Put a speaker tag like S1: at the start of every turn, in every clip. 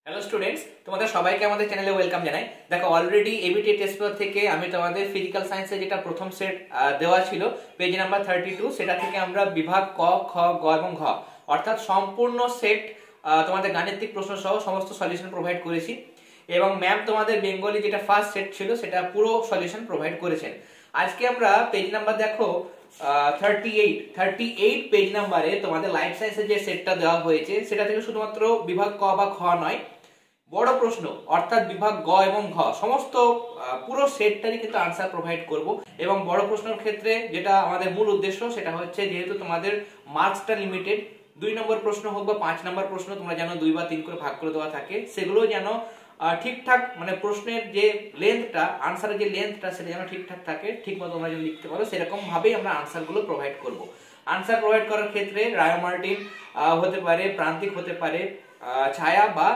S1: Hello students, তোমাদের সবাইকে আমাদের চ্যানেলে ওয়েলকাম জানাই। দেখো, অলরেডি এবিটি টেস্ট পেপার থেকে আমি তোমাদের ফিজিক্যাল সায়েন্সের যেটা প্রথম সেট দেওয়া ছিল পেজ নাম্বার 32, সেটা থেকে আমরা বিভাগ ক, খ, গ এবং ঘ অর্থাৎ সম্পূর্ণ সেট তোমাদের গাণিতিক প্রশ্ন সহ সমস্ত সলিউশন প্রোভাইড করেছি এবং ম্যাম তোমাদের বেঙ্গলি যেটা ফার্স্ট সেট ছিল সেটা পুরো সলিউশন প্রোভাইড করেছেন। আজকে আমরা পেজ নাম্বার দেখো 38 পেজ নাম্বারে তোমাদের লাইফ সায়েন্সের যে সেটটা দেওয়া হয়েছে সেটা থেকে শুধুমাত্র বিভাগ ক বা খ নয়, বড় প্রশ্ন অর্থাৎ বিভাগ গ এবং ঘ সমস্ত পুরো সেটটারই কিন্তু আনসার প্রোভাইড করব। এবং বড় প্রশ্নের ক্ষেত্রে যেটা আমাদের মূল উদ্দেশ্য সেটা হচ্ছে, যেহেতু তোমাদের মার্কসটা লিমিটেড, 2 নম্বর প্রশ্ন হোক বা 5 নম্বর প্রশ্ন তোমরা যেন 2 বা 3 করে ভাগ করে দেওয়া থাকে, সেগুলো যেন ঠিকঠাক মানে প্রশ্নের যে লেন্থটা, আনসারের যে লেন্থটা সেটা যেন ঠিকঠাক থাকে, ঠিকমতো তোমরা যেন লিখতে পারো, সেরকম ভাবেই আমরা আনসারগুলো প্রোভাইড করব। আনসার প্রোভাইড করার ক্ষেত্রে রায় মার্টিন হতে পারে, প্রান্তিক হতে পারে, ছায়া বা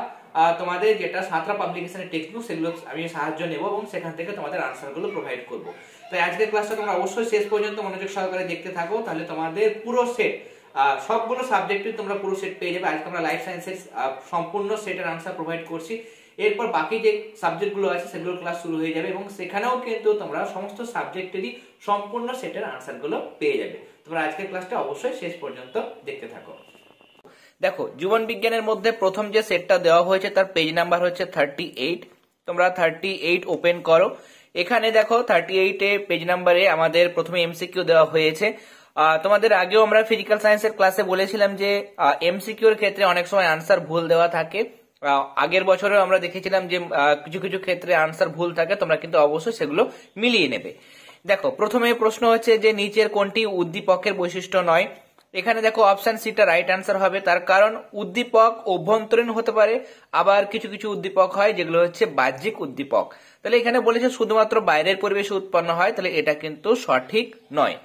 S1: তোমাদের যেটা সাঁতরা পাবলিকেশনের টেক্সট বুক, সেগুলো আমি সাহায্য নেব এবং সেখান থেকে তোমাদের আনসারগুলো প্রোভাইড করব। তাই আজকের ক্লাসটা তোমরা অবশ্যই শেষ পর্যন্ত মনোযোগ সহকারে দেখতে থাকো, তাহলে তোমাদের পুরো সেট সবগুলো সাবজেক্টে তোমরা পুরো সেট পেয়ে যাবে। আজকে আমরা লাইফ সায়েন্সের সম্পূর্ণ সেটের আনসার প্রোভাইড করছি। এরপর বাকি যে সাবজেক্টগুলো আছে সেগুলোর ক্লাস শুরু হয়ে যাবে এবং সেখানেও কিন্তু তোমরা সমস্ত সাবজেক্টেরই সম্পূর্ণ সেটের আনসারগুলো পেয়ে যাবে। তোমরা আজকের ক্লাসটা অবশ্যই শেষ পর্যন্ত দেখতে থাকো। দেখো, জীবন বিজ্ঞানের মধ্যে প্রথম যে সেটটা দেওয়া হয়েছে তার পেজ নাম্বার হচ্ছে 38। তোমরা 38 ওপেন করো। এখানে দেখো 38 এ পেজ নাম্বারে আমাদের প্রথমে এমসিকিউ দেওয়া হয়েছে। তোমাদের আগেও আমরা ফিজিক্যাল সায়েন্সের ক্লাসে বলেছিলাম যে এমসিকিউ এর ক্ষেত্রে অনেক সময় আনসার ভুল দেওয়া থাকে। আগের বছরেও আমরা দেখেছিলাম যে কিছু কিছু ক্ষেত্রে আনসার ভুল থাকে, তোমরা কিন্তু অবশ্যই সেগুলো মিলিয়ে নেবে। দেখো, প্রথমে প্রশ্ন হচ্ছে যে নিচের কোনটি উদ্দীপকের বৈশিষ্ট্য নয়। এখানে দেখো অপশন সিটা রাইট আনসার হবে, তার কারণ উদ্দীপক অভ্যন্তরীণ হতে পারে, আবার কিছু কিছু উদ্দীপক হয় যেগুলো হচ্ছে বাহ্যিক উদ্দীপক। তাহলে এখানে বলেছে শুধুমাত্র বাইরের পরিবেশে উৎপন্ন হয়, তাহলে এটা কিন্তু সঠিক নয়।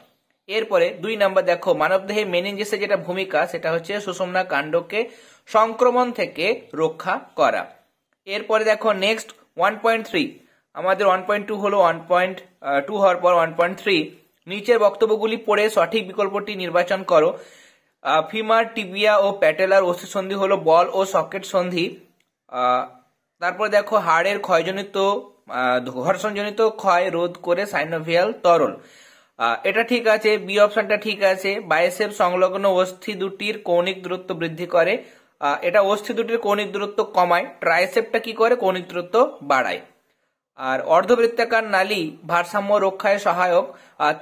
S1: এরপরে 2 নাম্বার দেখো, মানবদেহে মেনিনজিসের যেটা ভূমিকা সেটা হচ্ছে সুষুম্না কাণ্ডকে সংক্রমণ থেকে রক্ষা করা। এরপরে দেখো নেক্সট 1.3, আমাদের 1.2 হলো 1.2 হওয়ার পর 1.3, নিচের বক্তব্যগুলি পড়ে সঠিক বিকল্পটি নির্বাচন করো। ফিমার, টিবিয়া ও প্যাটেলার অস্থিসন্ধি হলো বল ও সকেট সন্ধি। তারপর দেখো হাড়ের ক্ষয়জনিত ঘর্ষণজনিত ক্ষয় রোধ করে সাইনোভিয়াল তরল, এটা ঠিক আছে। বি অপশনটা ঠিক আছে। বাইসেপ সংলগ্ন অস্থি দুটির কৌণিক দূরত্ব বৃদ্ধি করে, এটা অস্থি দুটির কৌণিক দূরত্ব কমায়। ট্রাইসেপটা কি করে? কৌণিক দূরত্ব বাড়ায়। আর অর্ধবৃত্তাকার নালী ভারসাম্য রক্ষায় সহায়ক,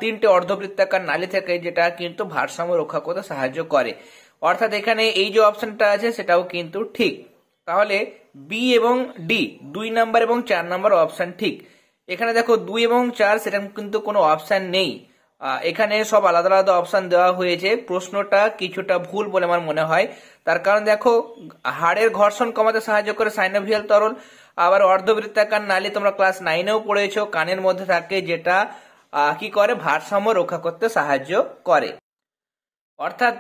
S1: 3টে অর্ধবৃত্তাকার নালী থেকে যেটা কিন্তু ভারসাম্য রক্ষা করতে সাহায্য করে। অর্থাৎ এখানে এই যে অপশনটা আছে সেটাও কিন্তু ঠিক। তাহলে বি এবং ডি 2 নাম্বার এবং 4 নাম্বার অপশন ঠিক। এখানে দেখো 2 এবং 4 সেটা কিন্তু কোনো অপশন নেই, এখানে সব আলাদা আলাদা অপশন দেওয়া হয়েছে। প্রশ্নটা কিছুটা ভুল বলে আমার মনে হয়, তার কারণ দেখো হাড়ের ঘর্ষণ কমাতে সাহায্য করে সাইনোভিয়াল তরল, আবার অর্ধবৃত্তাকার নালী তোমরা ক্লাস 9এও পড়েছো, কানের মধ্যে থাকে, যেটা কি করে? ভারসাম্য রক্ষা করতে সাহায্য করে। অর্থাৎ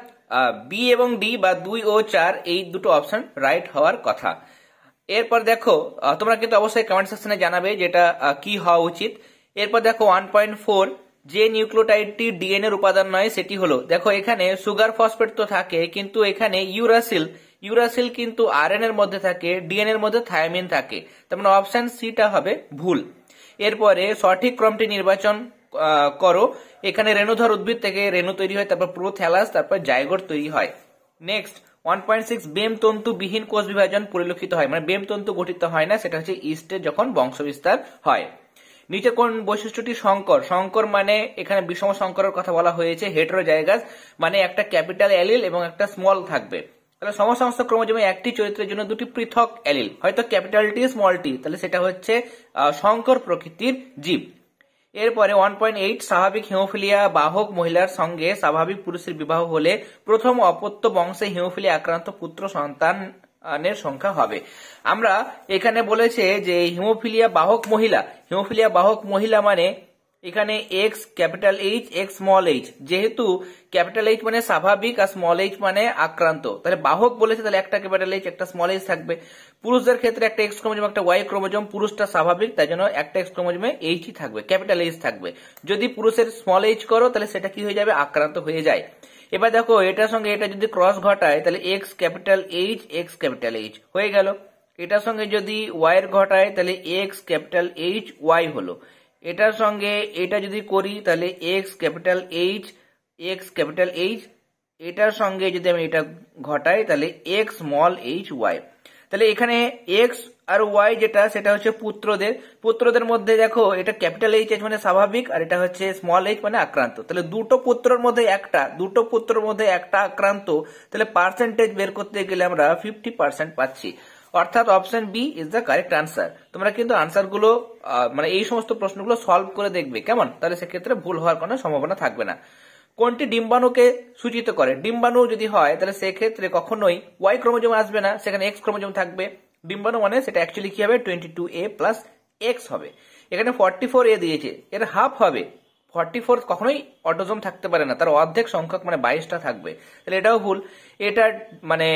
S1: বি এবং ডি বা 2 ও 4 এই দুটো অপশন রাইট হওয়ার কথা। এরপর দেখো তোমরা কিন্তু অবশ্যই কমেন্ট সেকশনে জানাবে যেটা কি হওয়া উচিত। এরপর দেখো 1.4, যে নিউক্লিওটাইডটি ডিএনএ এর উপাদান নয় সেটি হলো, দেখো এখানে সুগার ফসফেট তো থাকে, কিন্তু এখানে ইউরাসিল কিন্তু আরএনএ এর মধ্যে থাকে, ডিএনএ এর মধ্যে থায়ামিন থাকে, তার মানে অপশন সিটা হবে ভুল। এরপরে সঠিক ক্রমটি নির্বাচন করো। এখানে রেণুধর উদ্ভিদ থেকে রেণু তৈরি হয়, তারপর প্রোথ্যালাস, তারপর জাইগোট তৈরি হয়। নেক্সট 1.6, বেম তন্তু বিহীন কোষ বিভাজন পরিলক্ষিত হয়, মানে বেম তন্তু গঠিত হয় না, সেটা হচ্ছে ইস্টে যখন বংশবিস্তার হয়। নিচে কোন বৈশিষ্ট্যটি সংকর মানে এখানে বিষম সংকরের কথা বলা হয়েছে। হেটেরোজাইগাস মানে একটা ক্যাপিটাল অ্যালিল এবং একটা স্মল থাকবে, তাহলে সমসংস্থ ক্রোমোজোমে একটি চরিত্রের জন্য দুটি পৃথক অ্যালিল, হয়তো ক্যাপিটাল টি স্মল টি, তাহলে সেটা হচ্ছে সংকর প্রকৃতির জীব। এরপরে 1.8, স্বাভাবিক হিমোফিলিয়া বাহক মহিলার সঙ্গে স্বাভাবিক পুরুষের বিবাহ হলে প্রথম অপত্য বংশে হিমোফিলিয়া আক্রান্ত পুত্র সন্তানের সংখ্যা হবে। আমরা এখানে বলেছে যে হিমোফিলিয়া বাহক মহিলা মানে এখানে x capital H x small H, যেহেতু ক্যাপিটাল এইচ মানে স্বাভাবিক আর স্মল এইচ মানে আক্রান্ত, তাহলে বাহক বলেছে, তাহলে একটা ক্যাপিটাল এইচ একটা স্মল এইচ থাকবে। পুরুষদের ক্ষেত্রে একটা এক্স ক্রোমোজোম একটা ওয়াই ক্রোমোজোম, পুরুষটা স্বাভাবিক তাই জন্য একটা এক্স ক্রোমোজোমে এইচই থাকবে, ক্যাপিটাল এইচ থাকবে। যদি পুরুষের স্মল এইচ করো তাহলে সেটা কি হয়ে যাবে? আক্রান্ত হয়ে যায়। এবার দেখো এটার সঙ্গে এটা যদি ক্রস ঘটায় তাহলে এক্স ক্যাপিটাল এইচ হয়ে গেল। এটার সঙ্গে যদি ওয়াই এর ঘটায় তাহলে এক্স ক্যাপিটাল এইচ ওয়াই হলো। এটার সঙ্গে এটা যদি করি তাহলে এক্স ক্যাপিটাল এইচ, এটার সঙ্গে যদি আমি এটা ঘটাই তাহলে এক্স স্মল এইচ ওয়াই। তাহলে এখানে এক্স আর ওয়াই যেটা সেটা হচ্ছে পুত্রদের মধ্যে দেখো এটা ক্যাপিটাল এইচ মানে স্বাভাবিক, আর এটা হচ্ছে স্মল এইচ মানে আক্রান্ত। তাহলে দুটো পুত্রের মধ্যে একটা আক্রান্ত, তাহলে পার্সেন্টেজ বের করতে গেলে আমরা 50% পাচ্ছি, অর্থাৎ option B is the correct answer. তোমরা কিন্তু আনসার গুলো মানে এই সমস্ত প্রশ্নগুলো সলভ করে দেখবে, কেমন? তাহলে সেক্ষেত্রে ভুল হওয়ার কোনো সম্ভাবনা থাকবে না। কোনটি ডিম্বাণুকে সূচিত করে? ডিম্বাণু যদি হয় তাহলে সেক্ষেত্রে কখনোই ওয়াই ক্রোমোজোম আসবে না, সেখানে এক্স ক্রোমোজোম থাকবে। ডিম্বাণু মানে সেটা অ্যাকচুয়ালি কি হবে, 22A প্লাস এক্স হবে। এখানে 44A দিয়েছে, এর হাফ হবে। 44 কখনোই অটোজোম থাকতে পারে না, তার অর্ধেক সংখ্যক মানে 22টা থাকবে, তাহলে এটাও ভুল। এটা মানে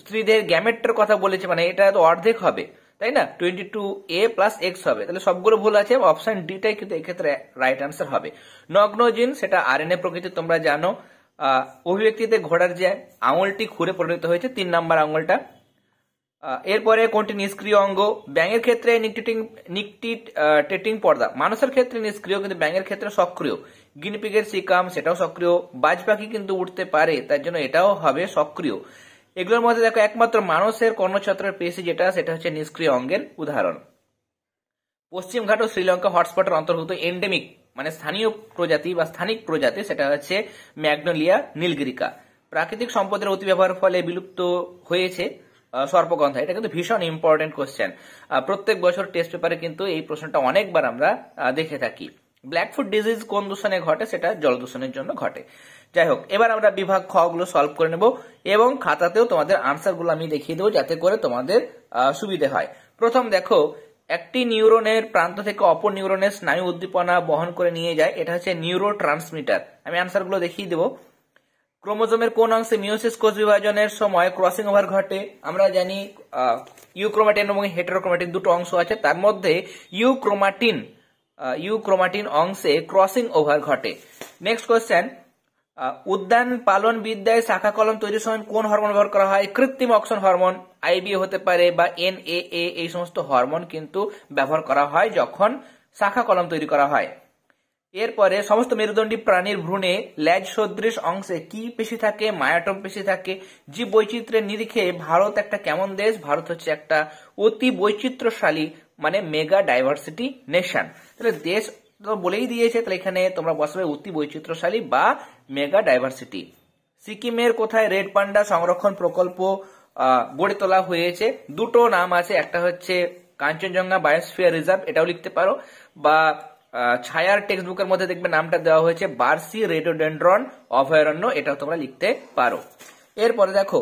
S1: স্ত্রীদের গ্যামেটের কথা বলেছে, মানে এটা তো অর্ধেক হবে, তাই না? 22A প্লাস এক্স হবে, তাহলে সবগুলো ভুল আছে। অপশন ডিটাই কিন্তু এক্ষেত্রে রাইট আনসার হবে। নগ্ন জিন সেটা আরএনএ প্রকৃতি, তোমরা জানো। অভিব্যক্তিতে ঘোড়ার যে আঙুলটি খুঁড়ে পরিণত হয়েছে 3 নাম্বার আঙুলটা। এরপরে কোনটি নিষ্ক্রিয় অঙ্গ? ব্যাঙের ক্ষেত্রে নিকটিটেটিং পর্দা, মানুষের ক্ষেত্রে নিষ্ক্রিয় কিন্তু ব্যাঙের ক্ষেত্রে সক্রিয়। গিনিপিগের সিকাম সেটাও সক্রিয়। বাজ পাখি কিন্তু উঠতে পারে, তার জন্য এটাও হবে সক্রিয়। এগুলোর মধ্যে দেখো একমাত্র মানুষের কর্ণছত্রের পেশি যেটা সেটা হচ্ছে নিষ্ক্রিয় অঙ্গের উদাহরণ। পশ্চিম ঘাট ও শ্রীলঙ্কা হটস্পটের অন্তর্ভুক্ত এন্ডেমিক মানে স্থানীয় প্রজাতি বা স্থানিক প্রজাতি সেটা হচ্ছে ম্যাগনোলিয়া নীলগিরিকা। প্রাকৃতিক সম্পদের অতি ব্যবহারের ফলে বিলুপ্ত হয়েছে সর্পগন্ধা। এটা কিন্তু ভীষণ ইম্পর্টেন্ট কোশ্চেন, প্রত্যেক বছর টেস্ট পেপারে কিন্তু এই প্রশ্নটা অনেকবার আমরা দেখে থাকি। ব্ল্যাকফুট ডিজিজ কোন দূষণে ঘটে? সেটা জল দূষণের জন্য ঘটে। যাই হোক, এবার আমরা বিভাগ খ গুলো সলভ করে নেব এবং খাতাতেও তোমাদের আনসার গুলো আমি দেখিয়ে দেবো যাতে করে তোমাদের সুবিধে হয়। প্রথম দেখো, একটি নিউরনের প্রান্ত থেকে অপর নিউরনের স্নায়ু উদ্দীপনা বহন করে নিয়ে যায়, এটা হচ্ছে নিউরো ট্রান্সমিটার। আমি আনসার গুলো দেখিয়ে দেবো। ক্রোমোজোমের কোন অংশে মিওসিস কোষ বিভাজনের সময় ক্রসিং ওভার ঘটে? আমরা জানি ইউক্রোমাটিন এবং হেটেরোক্রোমাটিন দুটো অংশ আছে, তার মধ্যে ইউক্রোমাটিন অংশে ক্রসিং ওভার ঘটে। নেক্সট কোয়েশ্চেন, উদ্যান পালন বিদ্যায় শাখা কলম তৈরির সময় কোন হরমোন ব্যবহার করা হয়? কৃত্রিম অক্সন হরমোন, আইবিএ হতে পারে বা এনএএ, এই সমস্ত হরমোন কিন্তু ব্যবহার করা হয় যখন শাখা কলম তৈরি করা হয়। এরপরে সমস্ত মেরুদণ্ডী প্রাণীর ভ্রূণে ল্যাজ সদৃশ অংশে কি পেশি থাকে? মায়োটম পেশি থাকে। জীব বৈচিত্র্যের নিরিখে ভারত একটা কেমন দেশ? ভারত হচ্ছে একটা অতি বৈচিত্র্যশালী মানে মেগা ডাইভার্সিটি নেশন। তাহলে দেশ তো বলেই দিয়েছে, তাহলে এখানে তোমরা বসাবে অতি বৈচিত্র্যশালী বা মেগা ডাইভার্সিটি। সিকিমের কোথায় রেড পান্ডা সংরক্ষণ প্রকল্প গড়ে তোলা হয়েছে? দুটো নাম আছে, একটা হচ্ছে কাঞ্চনজঙ্ঘা বায়োস্ফিয়ার রিজার্ভ, এটাও লিখতে পারো, বা ছায়ার টেক্সট বুকের মধ্যে দেখবে নামটা দেওয়া হয়েছে বার্সি রেডোডেন্ড্রন অভয়ারণ্য, এটাও তোমরা লিখতে পারো। এরপরে দেখো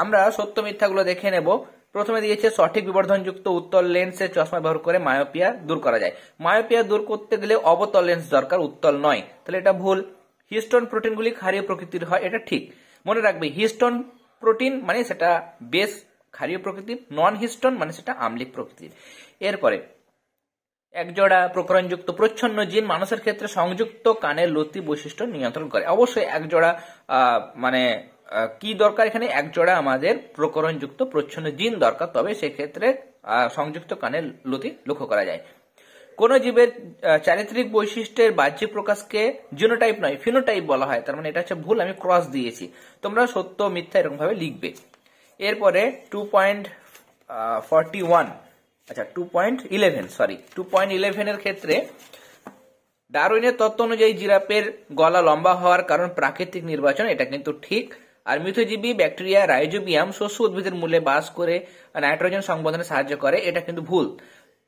S1: আমরা সত্য মিথ্যাগুলো দেখে নেব। প্রথমে দিয়েছে সঠিক বিবর্ধনযুক্ত উত্তল লেন্সের চশমা ব্যবহার করে মায়োপিয়া দূর করা যায়। মায়োপিয়া দূর করতে গেলে অবতল লেন্স দরকার, উত্তল নয়, তাহলে এটা ভুল। হিস্টোন প্রোটিনগুলি ক্ষারীয় প্রকৃতির হয়, এটা ঠিক। মনে রাখবে হিস্টোন প্রোটিন মানে সেটা বেশ ক্ষারীয় প্রকৃতির, নন হিস্টোন মানে সেটা আম্লিক প্রকৃতির। এরপরে একজোড়া প্রকরণযুক্ত প্রচ্ছন্ন জিন মানুষের ক্ষেত্রে সংযুক্ত কানের লতি বৈশিষ্ট্য নিয়ন্ত্রণ করে। অবশ্যই একজোড়া মানে কি দরকার এখানে? একজোড়া আমাদের প্রকরণযুক্ত প্রচ্ছন্ন জিন দরকার, তবে সেক্ষেত্রে সংযুক্ত কানের লতি লক্ষ্য করা যায়। কোন জীবের চারিত্রিক বৈশিষ্ট্যের বাহ্যিক প্রকাশকে জিনোটাইপ নয় ফিনোটাইপ বলা হয়, তার মানে এটা হচ্ছে ভুল, আমি ক্রস দিয়েছি। তোমরা সত্য মিথ্যা এরকম ভাবে লিখবে। এরপরে 2.41 আচ্ছা 2.11 এর ক্ষেত্রে ডারউইনের তত্ত্ব অনুযায়ী জিরাফের গলা লম্বা হওয়ার কারণ প্রাকৃতিক নির্বাচন, এটা কিন্তু ঠিক। আর মিথজীবী ব্যাকটেরিয়া রাইজোবিয়াম শস্য উদ্ভিদের মূলে বাস করে নাইট্রোজেন সংবন্ধনে সাহায্য করে, এটা কিন্তু ভুল।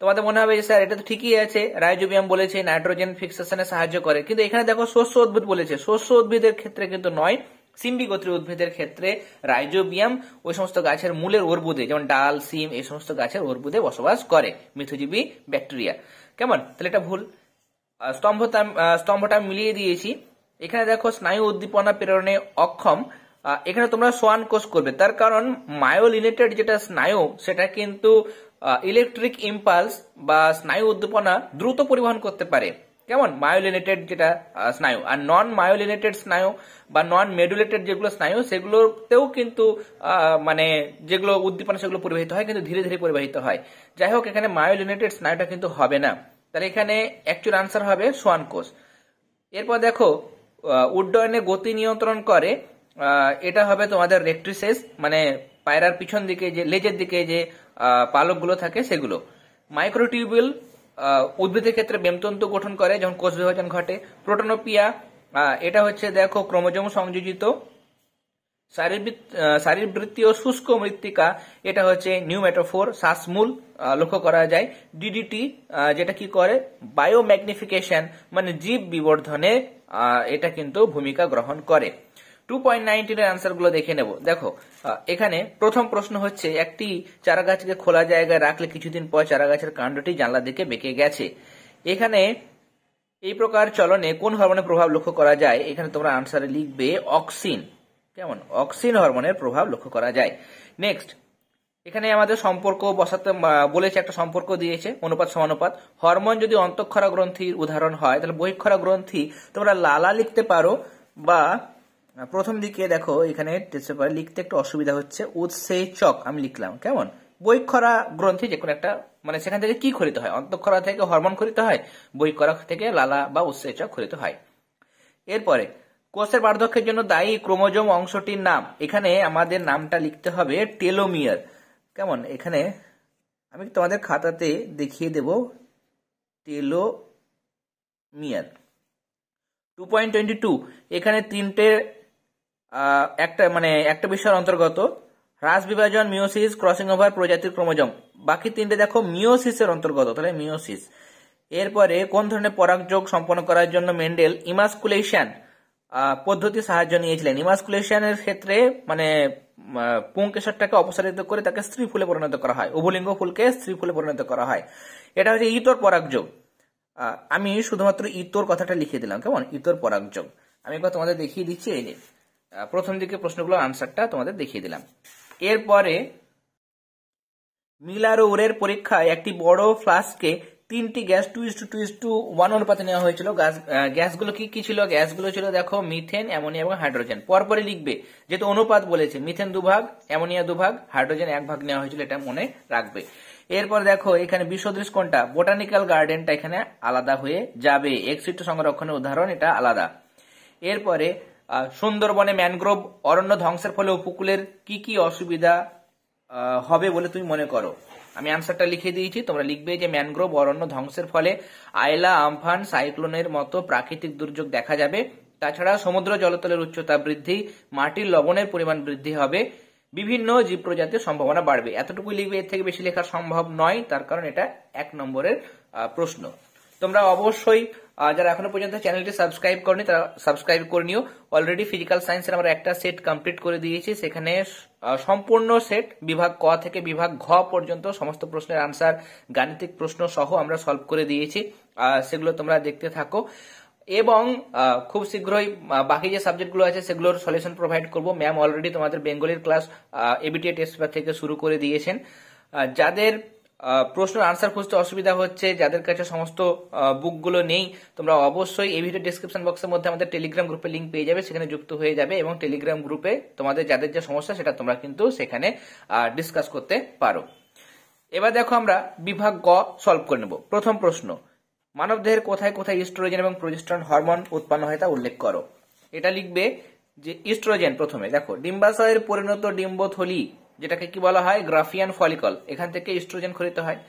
S1: তোমাদের মনে হবে যে স্যার এটা তো ঠিকই আছে, রাইজোবিয়াম বলেছে নাইট্রোজেন ফিক্সেশনে সাহায্য করে, কিন্তু এখানে দেখো শস্য উদ্ভিদ বলেছে, শস্য উদ্ভিদের ক্ষেত্রে কিন্তু নয়। সিম্বি গোত্রীয় উদ্ভিদের ক্ষেত্রে রাইজোবিয়াম ওই সমস্ত গাছের মূলের অর্বুদে, যেমন ডাল, সিম, এই সমস্ত গাছের অর্বুদে বসবাস করে মিথজীবী ব্যাকটেরিয়া। কেমন? তাহলে এটা ভুল। স্তম্ভটা মিলিয়ে দিয়েছি। এখানে দেখো স্নায়ু উদ্দীপনা প্রেরণে অক্ষম, এখানে তোমরা সোয়ান কোষ করবে, তার কারণ মায়োলিনেটেড যেটা স্নায়ু সেটা কিন্তু ইলেকট্রিক ইম্পালস বা স্নায়ু উদ্দীপনা দ্রুত পরিবহন করতে পারে, কেমন, মায়োলিনেটেড যেটা স্নায়ু। আর নন মায়োলিনেটেড স্নায়ু বা নন মেডুলেটেড যেগুলো স্নায়ু সেগুলোতেও কিন্তু মানে যেগুলো উদ্দীপনা সেগুলো পরিবাহিত হয়, কিন্তু ধীরে ধীরে পরিবাহিত হয়। যাই হোক, এখানে মায়োলিনেটেড স্নায়ুটা কিন্তু হবে না, তাহলে এখানে অ্যাকচুয়াল আনসার হবে সোয়ান কোষ। এরপর দেখো, উড্ডয়নে গতি নিয়ন্ত্রণ করে, এটা হবে তোমাদের রেক্ট্রিসেস, মানে পায়রার পিছন দিকে যে লেজের দিকে যে পালকগুলো থাকে সেগুলো। মাইক্রোটিউবিউল উদ্ভিদের ক্ষেত্রে বেমতন্তু গঠন করে যখন কোষ বিভাজন ঘটে। প্রোটোনোপিয়া, এটা হচ্ছে দেখো ক্রোমোজোম সংযোজিত শারীরবৃত্তীয় শুষ্ক মৃত্তিকা, এটা হচ্ছে নিউমেটোফোর শ্বাসমূল লক্ষ্য করা যায়। ডিডিটি যেটা কি করে, বায়োম্যাগনিফিকেশন মানে জীব বিবর্ধনে এটা কিন্তু ভূমিকা গ্রহণ করে। 2.19 এর আনসার গুলো দেখে নেব। দেখো, এখানে প্রথম প্রশ্ন হচ্ছে, একটি চারা গাছকে খোলা জায়গায় রাখলে কিছুদিন পর চারা গাছের কাণ্ডটি জানলার দিকে বেঁকে গেছে। এখানে এই প্রকার চলনে কোন হরমোনের প্রভাব লক্ষ্য করা যায়? এখানে তোমরা আনসারে লিখবে অক্সিন। কেমন, অক্সিন হরমোনের প্রভাব লক্ষ্য করা যায়। নেক্সট, এখানে আমাদের সম্পর্ক বসাতে বলেছে, একটা সম্পর্ক দিয়েছে অনুপাত সমানুপাত। হরমোন যদি অন্তঃক্ষরা গ্রন্থির উদাহরণ হয় তাহলে বহিঃক্ষরা গ্রন্থি তোমরা লালা লিখতে পারো, বা প্রথম দিকে দেখো এখানে লিখতে একটু অসুবিধা হচ্ছে, উৎসেচক আমি লিখলাম। কেমন, বহিঃক্ষরা গ্রন্থি যে কোনো একটা, মানে সেখান থেকে কি খরিত হয়, অন্তঃক্ষরা থেকে হরমোন খরিত হয়, বহিঃক্ষরা থেকে লালা বা উৎসেচক খরিত হয়। এরপরে, কোষের বার্ধক্যের জন্য দায়ী ক্রোমোজোম অংশটির নাম। এখানে আমাদের নামটা লিখতে হবে টেলোমিয়ার। কেমন, এখানে আমি তোমাদের খাতাতে দেখিয়ে দেব টেলোমিয়ার। 2.22, এখানে তিনটে একটা বিষয়ের অন্তর্গত, হ্রাস বিভাজন, মিওসিস, ক্রসিং ওভার প্রজাতির ক্রোমোজোম। বাকি তিনটে দেখো মিওসিসের অন্তর্গত, তাহলে মিওসিস। এরপরে, কোন ধরনের পরাগযোগ সম্পন্ন করার জন্য মেন্ডেল ইমাসকুলেশন পদ্ধতি সাহায্য নিয়েছিলেন? ইমাসকুলেশনের ক্ষেত্রে মানে পুংকেশরটাকে অপসারিত করে তাকে স্ত্রী ফুলে পরিণত করা হয়, উভলিঙ্গ ফুলকে স্ত্রী ফুলে পরিণত করা হয়। এটা হচ্ছে ইতর পরাগযোগ। আমি শুধুমাত্র ইতর কথাটা লিখে দিলাম। কেমন, ইতর পরাগযোগ। আমি একবার তোমাদের দেখিয়ে দিচ্ছি, এই যে প্রথম দিকে প্রশ্নগুলোর আনসারটা তোমাদের দেখিয়ে দিলাম। এরপরে, মিলার ও উরের পরীক্ষায় একটি বড় ফ্লাস্কে 3টি গ্যাস 2:1 অনুপাতে নেওয়া হয়েছিল। গ্যাসগুলো কি কি ছিল? গ্যাসগুলো ছিল দেখো মিথেন, অ্যামোনিয়া এবং হাইড্রোজেন। পরপরই লিখবে, যেহেতু অনুপাত বলেছে, মিথেন 2 ভাগ, অ্যামোনিয়া 2 ভাগ, হাইড্রোজেন 1 ভাগ নেওয়া হয়েছিল, এটা মনে রাখবে। এরপর দেখো, এখানে বিসদৃশ কোনটা, বোটানিক্যাল গার্ডেনটা এখানে আলাদা হয়ে যাবে। এক্সিট সংরক্ষণের উদাহরণ এটা আলাদা। এরপরে, সুন্দরবনে ম্যানগ্রোভ অরণ্য ধ্বংসের ফলে উপকূলের কি কি অসুবিধা হবে বলে তুমি মনে করো? আমি আনসারটা লিখে দিয়েছি, তোমরা লিখবে যে ম্যানগ্রোভ অরণ্য ধ্বংসের ফলে আয়লা, আমফান, সাইক্লোনের মতো প্রাকৃতিক দুর্যোগ দেখা যাবে। তাছাড়া সমুদ্র জলতলের উচ্চতা বৃদ্ধি, মাটির লবণের পরিমাণ বৃদ্ধি হবে, বিভিন্ন জীব প্রজাতির সম্ভাবনা বাড়বে। এতটুকু লিখবে, এর থেকে বেশি লেখা সম্ভব নয়, তার কারণ এটা 1 নম্বরের প্রশ্ন। তোমরা অবশ্যই যারা এখনো পর্যন্ত চ্যানেলটি সাবস্ক্রাইব করনি তারা সাবস্ক্রাইব করে নিও। অলরেডি ফিজিক্যাল সায়েন্সের আমরা একটা সেট কমপ্লিট করে দিয়েছি, সেখানে সম্পূর্ণ সেট বিভাগ ক থেকে বিভাগ ঘ পর্যন্ত সমস্ত প্রশ্নের আনসার, গাণিতিক প্রশ্ন সহ আমরা সলভ করে দিয়েছি। সেগুলো তোমরা দেখতে থাকো, এবং খুব শীঘ্রই বাকি যে সাবজেক্টগুলো আছে সেগুলোর সলিউশন প্রোভাইড করব। ম্যাম অলরেডি তোমাদের বেঙ্গলির ক্লাস এবিটিএ টেস্ট পেপার থেকে শুরু করে দিয়েছেন। যাদের প্রশ্নের আনসার খুঁজতে অসুবিধা হচ্ছে, যাদের কাছে সমস্ত বুকগুলো নেই, তোমরা অবশ্যই এই ভিডিও ডেসক্রিপশন বক্সের মধ্যে আমাদের টেলিগ্রাম গ্রুপে লিঙ্ক পেয়ে যাবে, সেখানে যুক্ত হয়ে যাবে, এবং টেলিগ্রাম গ্রুপে তোমাদের যাদের যে সমস্যা সেটা তোমরা কিন্তু সেখানে ডিসকাস করতে পারো। এবার দেখো, আমরা বিভাগ গ সলভ করে নেব। প্রথম প্রশ্ন, মানবদেহের কোথায় কোথায় ইস্ট্রোজেন এবং প্রোজেস্টেরন হরমোন উৎপন্ন হয় তা উল্লেখ করো। এটা লিখবে যে ইস্ট্রোজেন প্রথমে দেখো, ডিম্বাশয়ের পরিণত ডিম্বথলি যেটাকে কি বলা হয়, গ্রাফিয়ান ফলিকল, এখান থেকে ইস্ট্রোজেন খরিত হয়।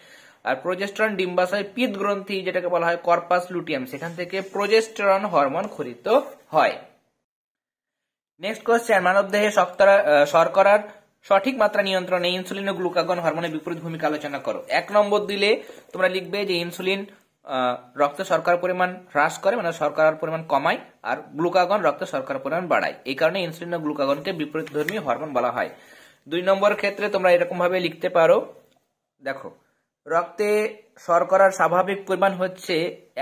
S1: আর প্রোজেস্টেরন ডিম্বাশয় পিত গ্রন্থি যেটাকে বলা হয় কর্পাস লুটিয়াম, সেখান থেকে প্রোজেস্টেরন হরমোন খরিত হয়। নেক্সট কোশ্চেন, মানবদেহে শর্করার সঠিক মাত্রা নিয়ন্ত্রণে ইনসুলিন ও গ্লুকাগন হরমোনের বিপরীত ভূমিকা আলোচনা করো। 1 নম্বর দিলে তোমরা লিখবে যে ইনসুলিন রক্তে শর্করার পরিমাণ হ্রাস করে, মানে শর্করার পরিমাণ কমায়, আর গ্লুকাগন রক্তে শর্করার পরিমাণ বাড়ায়। এই কারণে ইনসুলিন ও গ্লুকাগনকে বিপরীতধর্মী হরমোন বলা হয়। 2 নম্বর ক্ষেত্রে তোমরা এরকম ভাবে লিখতে পারো, দেখো রক্তে শর্করার স্বাভাবিক পরিমাণ হচ্ছে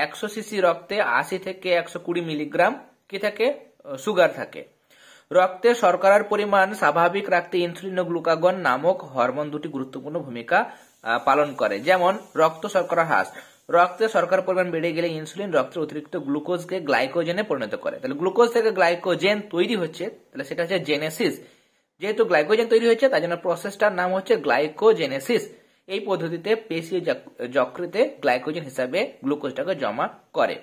S1: 100 সিসি রক্তে 80 থেকে 120 মিলিগ্রাম কি থাকে, সুগার থাকে। রক্তে শর্করার পরিমাণ স্বাভাবিক রাখতে ইনসুলিন ও গ্লুকাগন নামক হরমোন দুটি গুরুত্বপূর্ণ ভূমিকা পালন করে। যেমন রক্ত শর্করা হ্রাস, রক্তে শর্করার পরিমাণ বেড়ে গেলে ইনসুলিন রক্তের অতিরিক্ত গ্লুকোজকে গ্লাইকোজেনে পরিণত করে। তাহলে গ্লুকোজ থেকে গ্লাইকোজেন তৈরি হচ্ছে, তাহলে সেটা হচ্ছে জেনেসিস। যেহেতু গ্লাইকোজেন তৈরি হচ্ছে তার জন্য প্রসেসটার নাম হচ্ছে গ্লাইকোজেনেসিস। এই পদ্ধতিতে পেশি যকৃতে গ্লাইকোজেন হিসাবে গ্লুকোজটাকে জমা করে।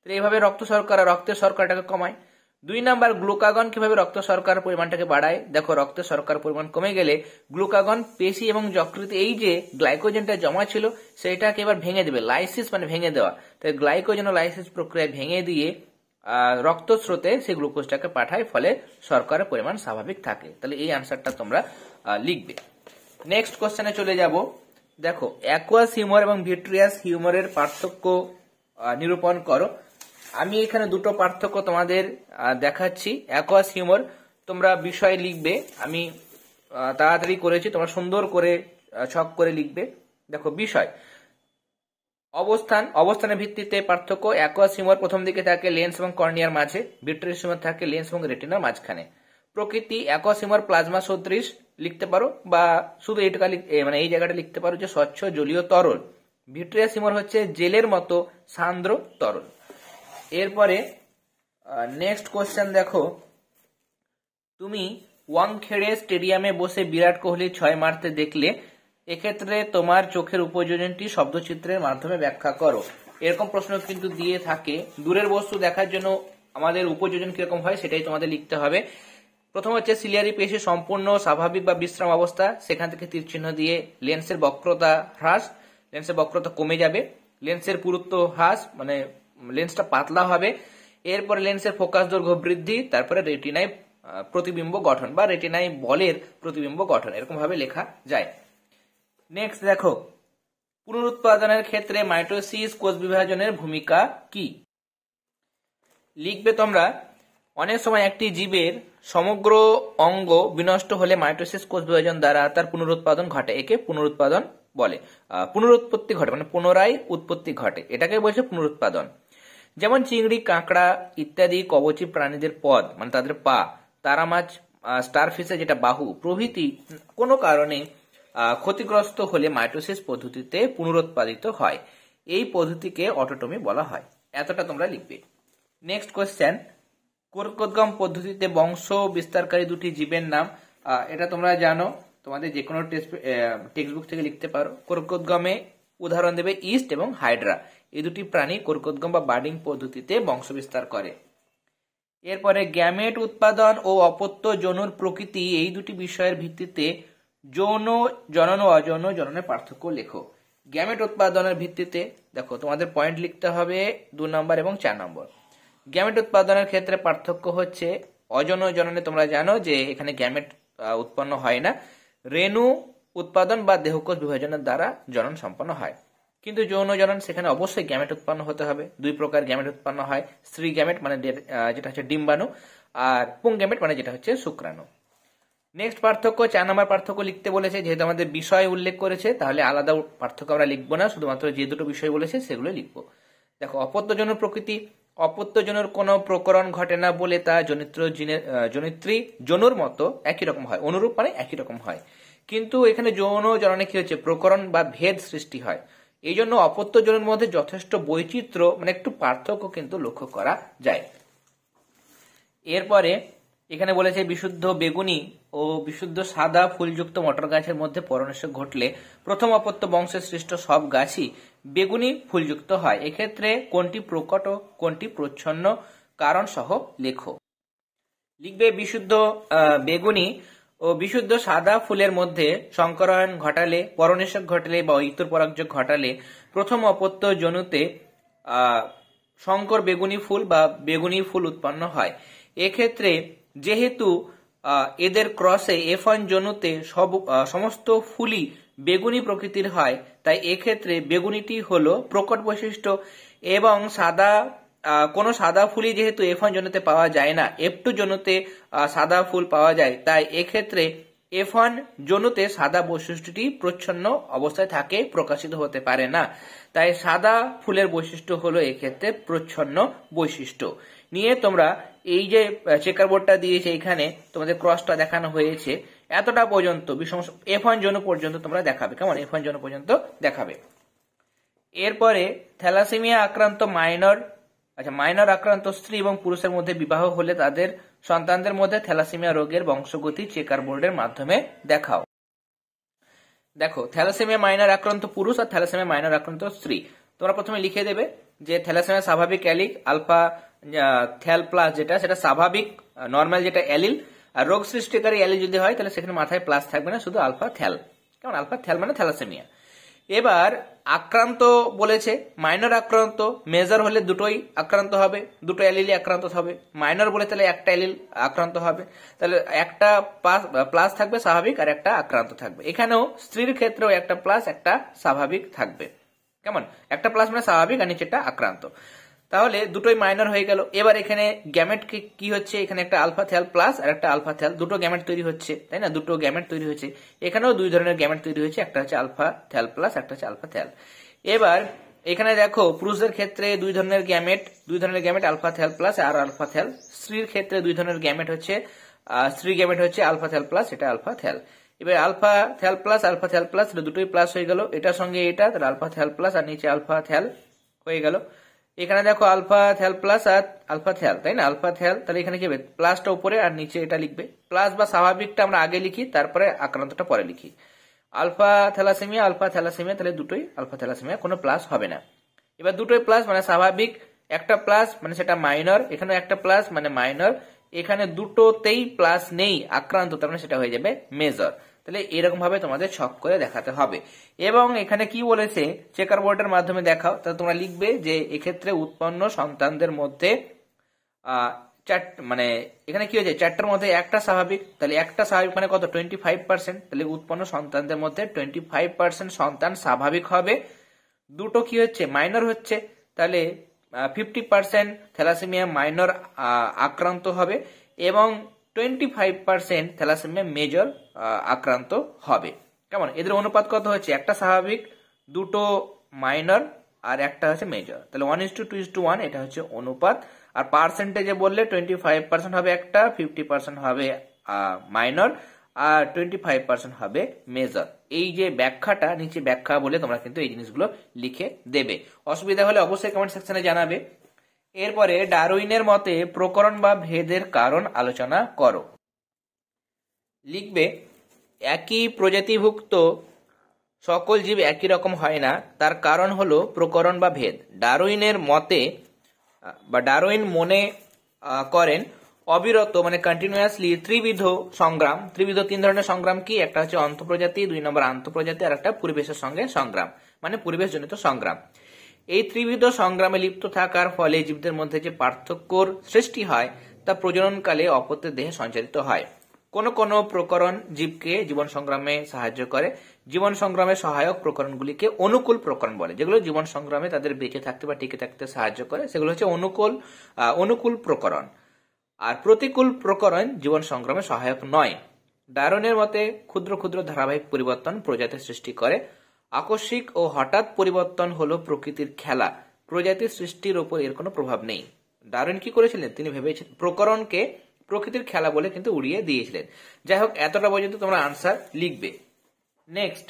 S1: এইভাবে রক্তের শর্করাটাকে কমায়। 2 নাম্বার, গ্লুকাগন কিভাবে রক্ত শর্করার পরিমাণটাকে বাড়ায়। দেখো, রক্তের শর্করার পরিমাণ কমে গেলে গ্লুকাগন পেশি এবং যকৃতে এই যে গ্লাইকোজেনটা জমা ছিল সেটাকে এবার ভেঙে দেবে। লাইসিস মানে ভেঙে দেওয়া। তাই গ্লাইকোজেনোলাইসিস প্রক্রিয়ায় ভেঙে দিয়ে রক্তস্রোতে সেই গ্লুকোজটাকে পাঠায়, ফলে শর্করার পরিমাণ স্বাভাবিক থাকে। তাহলে এই আনসারটা তোমরা লিখবে। নেক্সট কোশ্চেনে চলে যাব। দেখো, অ্যাকুয়াস হিউমার এবং ভিট্রিয়াস হিউমারের পার্থক্য নিরূপণ করো। আমি এখানে দুটো পার্থক্য তোমাদের দেখাচ্ছি। অ্যাকুয়াস হিউমার তোমরা বিষয় লিখবে, আমি তাড়াতাড়ি করেছি, তোমরা সুন্দর করে ছক করে লিখবে। দেখো, বিষয় অবস্থানের ভিত্তিতে পার্থক্য। অ্যাকুয়াস হিউমার প্রথম দিকে থাকে লেন্স এবং কর্নিয়ার মাঝে, ভিট্রিয়াস হিউমার থাকে লেন্স এবং রেটিনার মাঝখানে। প্রকৃতি, অ্যাকুয়াস হিউমার প্লাজমা সদৃশ লিখতে পারো, বা শুধু এইটা মানে এই জায়গাটা লিখতে পারো যে স্বচ্ছ জলীয় তরল। ভিট্রিয়াস হিউমার হচ্ছে জেলের মতো সান্দ্র তরল। এরপরে নেক্সট কোশ্চেন দেখো, তুমি ওয়াংখেড়ে স্টেডিয়ামে বসে বিরাট কোহলি 6 মারতে দেখলে, এক্ষেত্রে তোমার চোখের উপযোজনটি শব্দচিত্রের মাধ্যমে ব্যাখ্যা করো। এরকম প্রশ্ন কিন্তু দিয়ে থাকে। দূরের বস্তু দেখার জন্য আমাদের উপযোজন কিরকম হয় সেটাই তোমাদের লিখতে হবে। প্রথম হচ্ছে সিলিয়ারি পেশি সম্পূর্ণ স্বাভাবিক বা বিশ্রাম অবস্থা, সেখান থেকে তীর চিহ্ন দিয়ে লেন্সের বক্রতা হ্রাস, লেন্সের বক্রতা কমে যাবে। লেন্সের পুরুত্ব হ্রাস, মানে লেন্সটা পাতলা হবে। এরপরে লেন্সের ফোকাস দৈর্ঘ্য বৃদ্ধি, তারপরে রেটিনায় প্রতিবিম্ব গঠন বা রেটিনায় বলের প্রতিবিম্ব গঠন, এরকম ভাবে লেখা যায়। নেক্সট দেখো, পুনরুৎপাদনের ক্ষেত্রে মাইটোসিস কোষ বিভাজনের ভূমিকা কি? লিখবে তোমরা, অনেক সময় একটি জীবের সমগ্র অঙ্গ বিনষ্ট হলে মাইটোসিস কোষ বিভাজন দ্বারা তার পুনরুৎপাদন ঘটে, একে পুনরুৎপাদন বলে। পুনরুৎপত্তি ঘটে মানে পুনরায় উৎপত্তি ঘটে, এটাকে বলছে পুনরুৎপাদন। যেমন চিংড়ি, কাঁকড়া ইত্যাদি কবচী প্রাণীদের পদ মানে তাদের পা, তারা মাছ, স্টারফিশে যেটা বাহু প্রভৃতি কোনো কারণে ক্ষতিগ্রস্ত হলে মাইটোসিস পদ্ধতিতে পুনরুৎপাদিত হয়। এই পদ্ধতিকে অটোটমি বলা হয়। এতটা তোমরা লিখবে। নেক্সট কোশ্চেন, কোরকোদ্গম পদ্ধতিতে বংশ বিস্তারকারী দুটি জীবের নাম। এটা তোমরা জানো, তোমাদের যে কোনো টেক্সট বুক থেকে লিখতে পারো। কোরকোদ্গমে উদাহরণ দেবে ইস্ট এবং হাইড্রা, এই দুটি প্রাণী কোরকোদ্গম বা বার্ডিং পদ্ধতিতে বংশ বিস্তার করে। এরপরে গ্যামেট উৎপাদন ও অপত্য যৌনর প্রকৃতি, এই দুটি বিষয়ের ভিত্তিতে যৌন জনন ও অযৌন জননের পার্থক্য লেখো। গ্যামেট উৎপাদনের ভিত্তিতে দেখো তোমাদের পয়েন্ট লিখতে হবে 2 নম্বর এবং 4 নম্বর। গ্যামেট উৎপাদনের ক্ষেত্রে পার্থক্য হচ্ছে অযৌন জননে তোমরা জানো যে এখানে গ্যামেট উৎপন্ন হয় না, রেণু উৎপাদন বা দেহকোষ বিভাজনের দ্বারা জনন সম্পন্ন হয়। কিন্তু যৌন জনন সেখানে অবশ্যই গ্যামেট উৎপন্ন হতে হবে। 2 প্রকার গ্যামেট উৎপন্ন হয়, স্ত্রী গ্যামেট মানে যেটা হচ্ছে ডিম্বাণু, আর পুং গ্যামেট মানে যেটা হচ্ছে শুক্রাণু। নেক্সট পার্থক্য, 4 নম্বর পার্থক্য লিখতে বলেছে। যেহেতু আমাদের বিষয় উল্লেখ করেছে তাহলে আলাদা পার্থক্য আমরা লিখবো না, শুধুমাত্র যে দুটো বিষয় বলেছে সেগুলো লিখবো। দেখো, অপত্যজনর প্রকৃতি, অপত্যজনর কোনো প্রকরণ ঘটে না বলে তা জনিত্রী যৌনর মতো একই রকম হয়, অনুরূপ মানে একই রকম হয়। কিন্তু এখানে যৌন জননে কি হচ্ছে, প্রকরণ বা ভেদ সৃষ্টি হয়। এই জন্য অপত্যজনের মধ্যে যথেষ্ট বৈচিত্র্য মানে একটু পার্থক্য কিন্তু লক্ষ্য করা যায়। এরপরে এখানে বলেছে বিশুদ্ধ বেগুনি ও বিশুদ্ধ সাদা ফুলযুক্ত মটর গাছের মধ্যে পরাগরেণু ঘটলে প্রথম অপত্য বংশের সৃষ্ট সব গাছই বেগুনি ফুলযুক্ত হয়। এক্ষেত্রে কোনটি প্রকট ও কোনটি প্রচ্ছন্ন কারণ সহ লেখো। লিখবে বিশুদ্ধ বেগুনি ও বিশুদ্ধ সাদা ফুলের মধ্যে সংকরণ ঘটালে, পরাগরেণু ঘটালে বা ইতর পরাগযোগ ঘটালে প্রথম অপত্য জনুতে সংকর বেগুনি ফুল বা বেগুনি ফুল উৎপন্ন হয়। এক্ষেত্রে যেহেতু এদের ক্রসে F1 জনুতে সমস্ত ফুলই বেগুনি প্রকৃতির হয়, তাই এক্ষেত্রে বেগুনিটি হলো প্রকট বৈশিষ্ট্য। এবং কোন সাদা ফুলই যেহেতু F1 জনুতে পাওয়া যায় না, F2 জনুতে সাদা ফুল পাওয়া যায়, তাই এক্ষেত্রে F1 জনুতে সাদা বৈশিষ্ট্যটি প্রচ্ছন্ন অবস্থায় থাকে, প্রকাশিত হতে পারে না। তাই সাদা ফুলের বৈশিষ্ট্য হলো এক্ষেত্রে প্রচ্ছন্ন বৈশিষ্ট্য। নিয়ে তোমরা এই যে চেকার বোর্ডটা দিয়েছে এখানে তোমাদের ক্রসটা দেখানো হয়েছে, এতটা পর্যন্ত F1 জনু পর্যন্ত তোমরা দেখাবে। কেমন? F1 জনু পর্যন্ত দেখাবে। এরপরে থ্যালাসেমিয়া আক্রান্ত মাইনর আক্রান্ত স্ত্রী এবং পুরুষের মধ্যে বিবাহ হলে তাদের সন্তানদের মধ্যে থ্যালাসেমিয়া রোগের বংশগতি চেকার বোর্ডের মাধ্যমে দেখাও। দেখো, থ্যালাসেমিয়া মাইনর আক্রান্ত পুরুষ আর থ্যালাসেমিয়া মাইনর আক্রান্ত স্ত্রী, তোমরা প্রথমে লিখে দেবে যে থ্যালাসেমিয়া স্বাভাবিক অ্যালিক আলফা থ্যাল প্লাস যেটা, সেটা স্বাভাবিক নর্মাল যেটা অ্যালিল, আর রোগ সৃষ্টিকারী অ্যালিল যদি হয় তাহলে সেখানে মাথায় প্লাস থাকবে না, শুধু আলফা থ্যাল। কেমন? আলফা থ্যাল মানে থ্যালাসেমিয়া। এবার আক্রান্ত বলেছে, মাইনর আক্রান্ত, মেজর হলে দুটোই আক্রান্ত হবে, দুটো অ্যালিলই আক্রান্ত হবে। মাইনর বলে তাহলে একটা অ্যালিল আক্রান্ত হবে, তাহলে একটা প্লাস থাকবে স্বাভাবিক আর একটা আক্রান্ত থাকবে। এখানেও স্ত্রীর ক্ষেত্রেও একটা প্লাস একটা স্বাভাবিক থাকবে। কেমন? একটা প্লাস মানে স্বাভাবিক আর নিচেটা আক্রান্ত, তাহলে দুটোই মাইনর হয়ে গেল। এবার এখানে গ্যামেট কি হচ্ছে, এখানে একটা আলফা থ্যাল প্লাস আর একটা আলফা থ্যাল, দুটো গ্যামেট তৈরি হচ্ছে, তাই না? দুটো গ্যামেট তৈরি হচ্ছে। এখানেও দুই ধরনের গ্যামেট তৈরি হয়েছে, একটা হচ্ছে আলফা থ্যাল প্লাস, একটা হচ্ছে আলফা থ্যাল। এবার এখানে দেখো পুরুষদের ক্ষেত্রে দুই ধরনের গ্যামেট আলফা থ্যাল প্লাস আর আলফা থ্যাল। স্ত্রীর ক্ষেত্রে দুই ধরনের গ্যামেট হচ্ছে, স্ত্রী গ্যামেট হচ্ছে আলফা থ্যাল প্লাস, এটা আলফা থ্যাল। এবার আলফা থ্যাল প্লাস এটা দুটোই প্লাস হয়ে গেল, এটার সঙ্গে এটা, তাহলে আলফা থ্যাল প্লাস আর নিচে আলফা থ্যাল হয়ে গেল। এখানে দেখো আলফা থ্যাল প্লাস আর আলফা থ্যাল, তাই না? আলফা থ্যাল, তাহলে এখানে কি হবে? প্লাসটা উপরে আর নিচে এটা লিখবে। প্লাস বা স্বাভাবিকটা আমরা আগে লিখি, তারপরে আক্রান্তটা পরে লিখি। আলফা থ্যালাসেমিয়া, তাহলে দুটোই আলফা থ্যালাসেমিয়া, কোনো প্লাস হবে না। এবার দুটোই প্লাস মানে স্বাভাবিক, একটা প্লাস মানে সেটা মাইনর, এখানে একটা প্লাস মানে মাইনর, এখানে দুটোতেই প্লাস নেই আক্রান্ত, তার মানে সেটা হয়ে যাবে মেজর। তাহলে এরকম ভাবে তোমাদের ছক করে দেখাতে হবে। এবং এখানে কি বলেছে, চেকার বোর্ডের মাধ্যমে দেখাও, তাহলে তোমরা লিখবে যে এক্ষেত্রে উৎপন্ন সন্তানদের মধ্যে মানে এখানে কি হয়েছে, চারটার মধ্যে একটা স্বাভাবিক, তাহলে একটা স্বাভাবিক মানে কত? 25%, তাহলে উৎপন্ন সন্তানদের মধ্যে 25% সন্তান স্বাভাবিক হবে। দুটো কি হচ্ছে? মাইনর হচ্ছে, তাহলে 50% থ্যালাসেমিয়া মাইনর আক্রান্ত হবে এবং 25% থ্যালাসেমিয়া মেজর আক্রান্ত হবে। কেমন? এদের অনুপাত কত হচ্ছে? একটা স্বাভাবিক, দুটো মাইনর আর একটা হচ্ছে মেজর, তাহলে 1:2:1 এটা হচ্ছে অনুপাত। আর পার্সেন্টেজে বললে 25% হবে একটা, 50% হবে মাইনর আর 25% হবে মেজর। এই যে ব্যাখ্যাটা, নিচে ব্যাখ্যা বলে তোমরা কিন্তু এই জিনিসগুলো লিখে দেবে। অসুবিধা হলে অবশ্যই কমেন্ট সেকশনে জানাবে। এরপরে ডারউইনের মতে প্রকরণ বা ভেদের কারণ আলোচনা করো। লিখবে, একই প্রজাতিভুক্ত সকল জীব একই রকম হয় না, তার কারণ হলো প্রকরণ বা ভেদ। ডারউইনের মতে বা ডারউইন মনে করেন অবিরত মানে কন্টিনিউয়াসলি ত্রিবিধ সংগ্রাম, তিন ধরনের সংগ্রাম কি? একটা হচ্ছে অন্তঃপ্রজাতি, 2 নম্বর আন্তঃপ্রজাতি, আর একটা পরিবেশের সঙ্গে সংগ্রাম মানে পরিবেশজনিত সংগ্রাম। এই ত্রিবিধ সংগ্রামে লিপ্ত থাকার ফলে জীবদের মধ্যে যে পার্থক্যর সৃষ্টি হয় তা প্রজননকালে অপত্যের দেহে সঞ্চারিত হয়। কোন কোন প্রকরণ জীবকে জীবন সংগ্রামে সাহায্য করে। জীবন সংগ্রামে সহায়ক প্রকরণগুলিকে অনুকূল প্রকরণ বলে। যেগুলো জীবন সংগ্রামে তাদের বেঁচে থাকতে বা টিকে থাকতে সাহায্য করে সেগুলো হচ্ছে অনুকূল প্রকরণ। আর প্রতিকূল প্রকরণ জীবন সংগ্রামে সহায়ক নয়। ডারউইনের মতে ক্ষুদ্র ক্ষুদ্র ধারাবাহিক পরিবর্তন প্রজাতির সৃষ্টি করে। আকস্মিক ও হঠাৎ পরিবর্তন হলো প্রকৃতির খেলা, প্রজাতির সৃষ্টির উপর এর কোনো প্রভাব নেই। ডারউইন কি করেছিলেন? তিনি ভেবেছিলেন প্রকরণকে প্রকৃতির খেলা বলে কিন্তু উড়িয়ে দিয়েছিলেন। যাই হোক, এতটা পর্যন্ত তোমরা আনসার লিখবে। নেক্সট,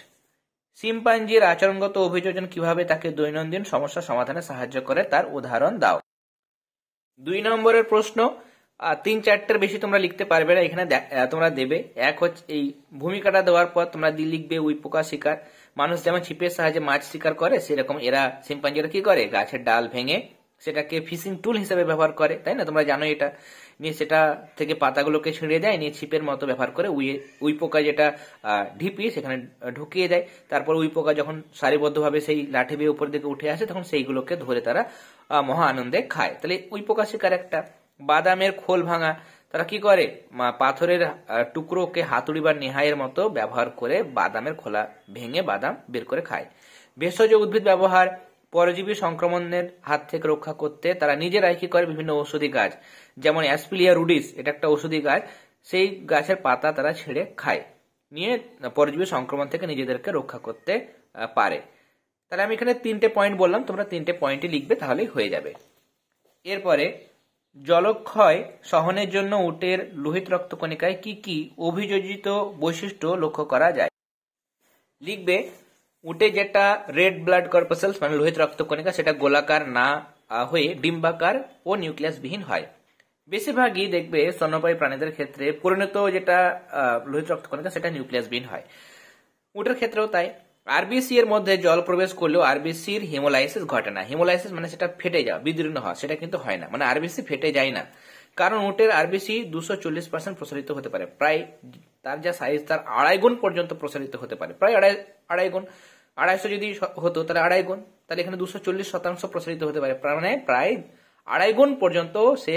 S1: শিম্পাঞ্জির আচরণগত অভিযোজন কিভাবে তাকে দৈনন্দিন সমস্যা সমাধানে সাহায্য করে তার উদাহরণ দাও। 2 নম্বরের প্রশ্ন, 3-4টের বেশি তোমরা লিখতে পারবে না, এখানে তোমরা দেবে। এক হচ্ছে এই ভূমিকাটা দেওয়ার পর তোমরা লিখবে উইপোকা শিকার। মানুষ যেমন ছিপের সাহায্যে মাছ শিকার করে, সেরকম এরা শিম্পাঞ্জিরা কি করে? গাছের ডাল ভেঙে সেটাকে ফিশিং টুল হিসেবে ব্যবহার করে, তাই না? তোমরা জানো এটা। নিয়ে সেটা থেকে পাতাগুলোকে ছিঁড়ে দেয়, নিয়ে ছিপের মতো ব্যবহার করে উইপোকা যেটা ঢিপি সেখানে ঢুকিয়ে দেয়। তারপর উইপোকা যখন সারিবদ্ধভাবে সেই লাঠি বেয়ে উপর দিকে উঠে আসে তখন সেইগুলোকে ধরে তারা মহা আনন্দে খায়। তাহলে উইপোকা শিকার একটা। বাদামের খোল ভাঙা, তারা কি করে? পাথরের টুকরোকে হাতুড়ি বা নেহাইয়ের মতো ব্যবহার করে বাদামের খোলা ভেঙে বাদাম বের করে খায়। ভেষজ উদ্ভিদ ব্যবহার, পরজীবী সংক্রমণের হাত থেকে রক্ষা করতে তারা নিজেরাই কি করে? বিভিন্ন ঔষধি গাছ, যেমন অ্যাসপিলিয়া রুডিস, এটা একটা ঔষধি গাছ, সেই গাছের পাতা তারা ছেড়ে খায়, নিয়ে পরজীবী সংক্রমণ থেকে নিজেদেরকে রক্ষা করতে পারে। তাহলে আমি এখানে 3টে পয়েন্ট বললাম, তোমরা 3টে পয়েন্টই লিখবে, তাহলেই হয়ে যাবে। এরপরে জলক্ষয় সহনের জন্য উটের লোহিত রক্তকণিকায় কি কি অভিযোজিত বৈশিষ্ট্য লক্ষ্য করা যায়। লিখবে, উটে যেটা রেড ব্লাড কর্পাসেলস মানে লোহিত রক্তকণিকা সেটা গোলাকার না হয়ে ডিম্বাকার ও নিউক্লিয়াসবিহীন হয়। বেশিরভাগই দেখবে স্তন্যপায়ী প্রাণীদের ক্ষেত্রে পরিণত যেটা লোহিত রক্তকণিকা সেটা নিউক্লিয়াসবিহীন হয়। উটের ক্ষেত্রেও তাই। আরবিসি এর মধ্যে জল প্রবেশ করলেও আরবিসির হিমোলাইসিস ঘটে না। হিমোলাইসিস মানে সেটা ফেটে যাওয়া, বিদীর্ণ হওয়া, সেটা কিন্তু হয় না, মানে আরবিসি ফেটে যায় না। কারণ উটের আরবিসি 240% প্রসারিত হতে পারে, প্রায় তার যা সাইজ তার 2.5 গুণ পর্যন্ত প্রসারিত হতে পারে, প্রায় আড়াই গুণ। 250 যদি হতো তাহলে 2.5 গুণ, তাহলে এখানে 240% প্রসারিত হতে পারে, মানে প্রায় 2.5 গুণ পর্যন্ত সে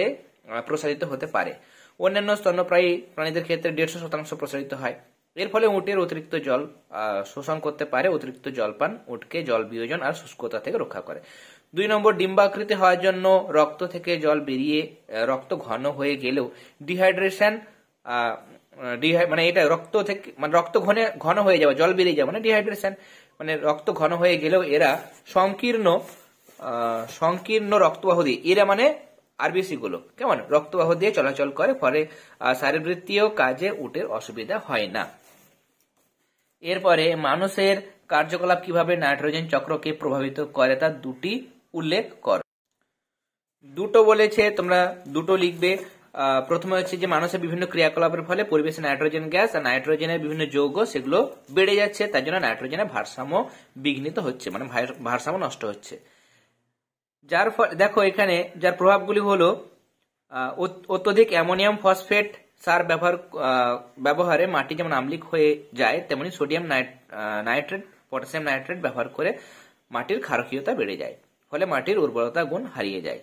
S1: প্রসারিত হতে পারে। অন্যান্য স্তন্যপ্রায়ী প্রাণীদের ক্ষেত্রে 150% প্রসারিত হয়। এর ফলে উটের অতিরিক্ত জল শোষণ করতে পারে। অতিরিক্ত জলপান উটকে জল বিয়োজন আর শুষ্কতা থেকে রক্ষা করে। 2 নম্বর, ডিম্বাকৃতি হওয়ার জন্য রক্ত থেকে জল বেরিয়ে রক্ত ঘন হয়ে গেলেও ডিহাইড্রেশন মানে এটা রক্ত থেকে মানে রক্ত ঘন হয়ে যাওয়া, জল বেরিয়ে যাওয়া মানে ডিহাইড্রেশন, মানে রক্ত ঘন হয়ে গেলেও এরা সংকীর্ণ রক্তবাহ দিয়ে, এরা মানে আরবিসি গুলো কেমন রক্তবাহ দিয়ে চলাচল করে, ফলে শারীরবৃত্তীয় কাজে উটের অসুবিধা হয় না। এরপরে মানুষের কার্যকলাপ কিভাবে নাইট্রোজেন চক্রকে প্রভাবিত করে তা দুটি উল্লেখ কর। দুটো বলেছে, তোমরা দুটো লিখবে। প্রথমে হচ্ছে যে মানুষের বিভিন্ন ক্রিয়াকলাপের ফলে পরিবেশে নাইট্রোজেন গ্যাস আর নাইট্রোজেনের বিভিন্ন যৌগ সেগুলো বেড়ে যাচ্ছে, তার জন্য নাইট্রোজেনের ভারসাম্য বিঘ্নিত হচ্ছে, মানে ভারসাম্য নষ্ট হচ্ছে। যার ফলে দেখো এখানে যার প্রভাবগুলি হলো অত্যধিক অ্যামোনিয়াম ফসফেট সার ব্যবহারে মাটি যেমন আম্লিক হয়ে যায়, তেমনি সোডিয়াম নাইট্রেট, পটাশিয়াম নাইট্রেট ব্যবহার করে মাটির ক্ষারকীয়তা বেড়ে যায়, ফলে মাটির উর্বরতা গুণ হারিয়ে যায়।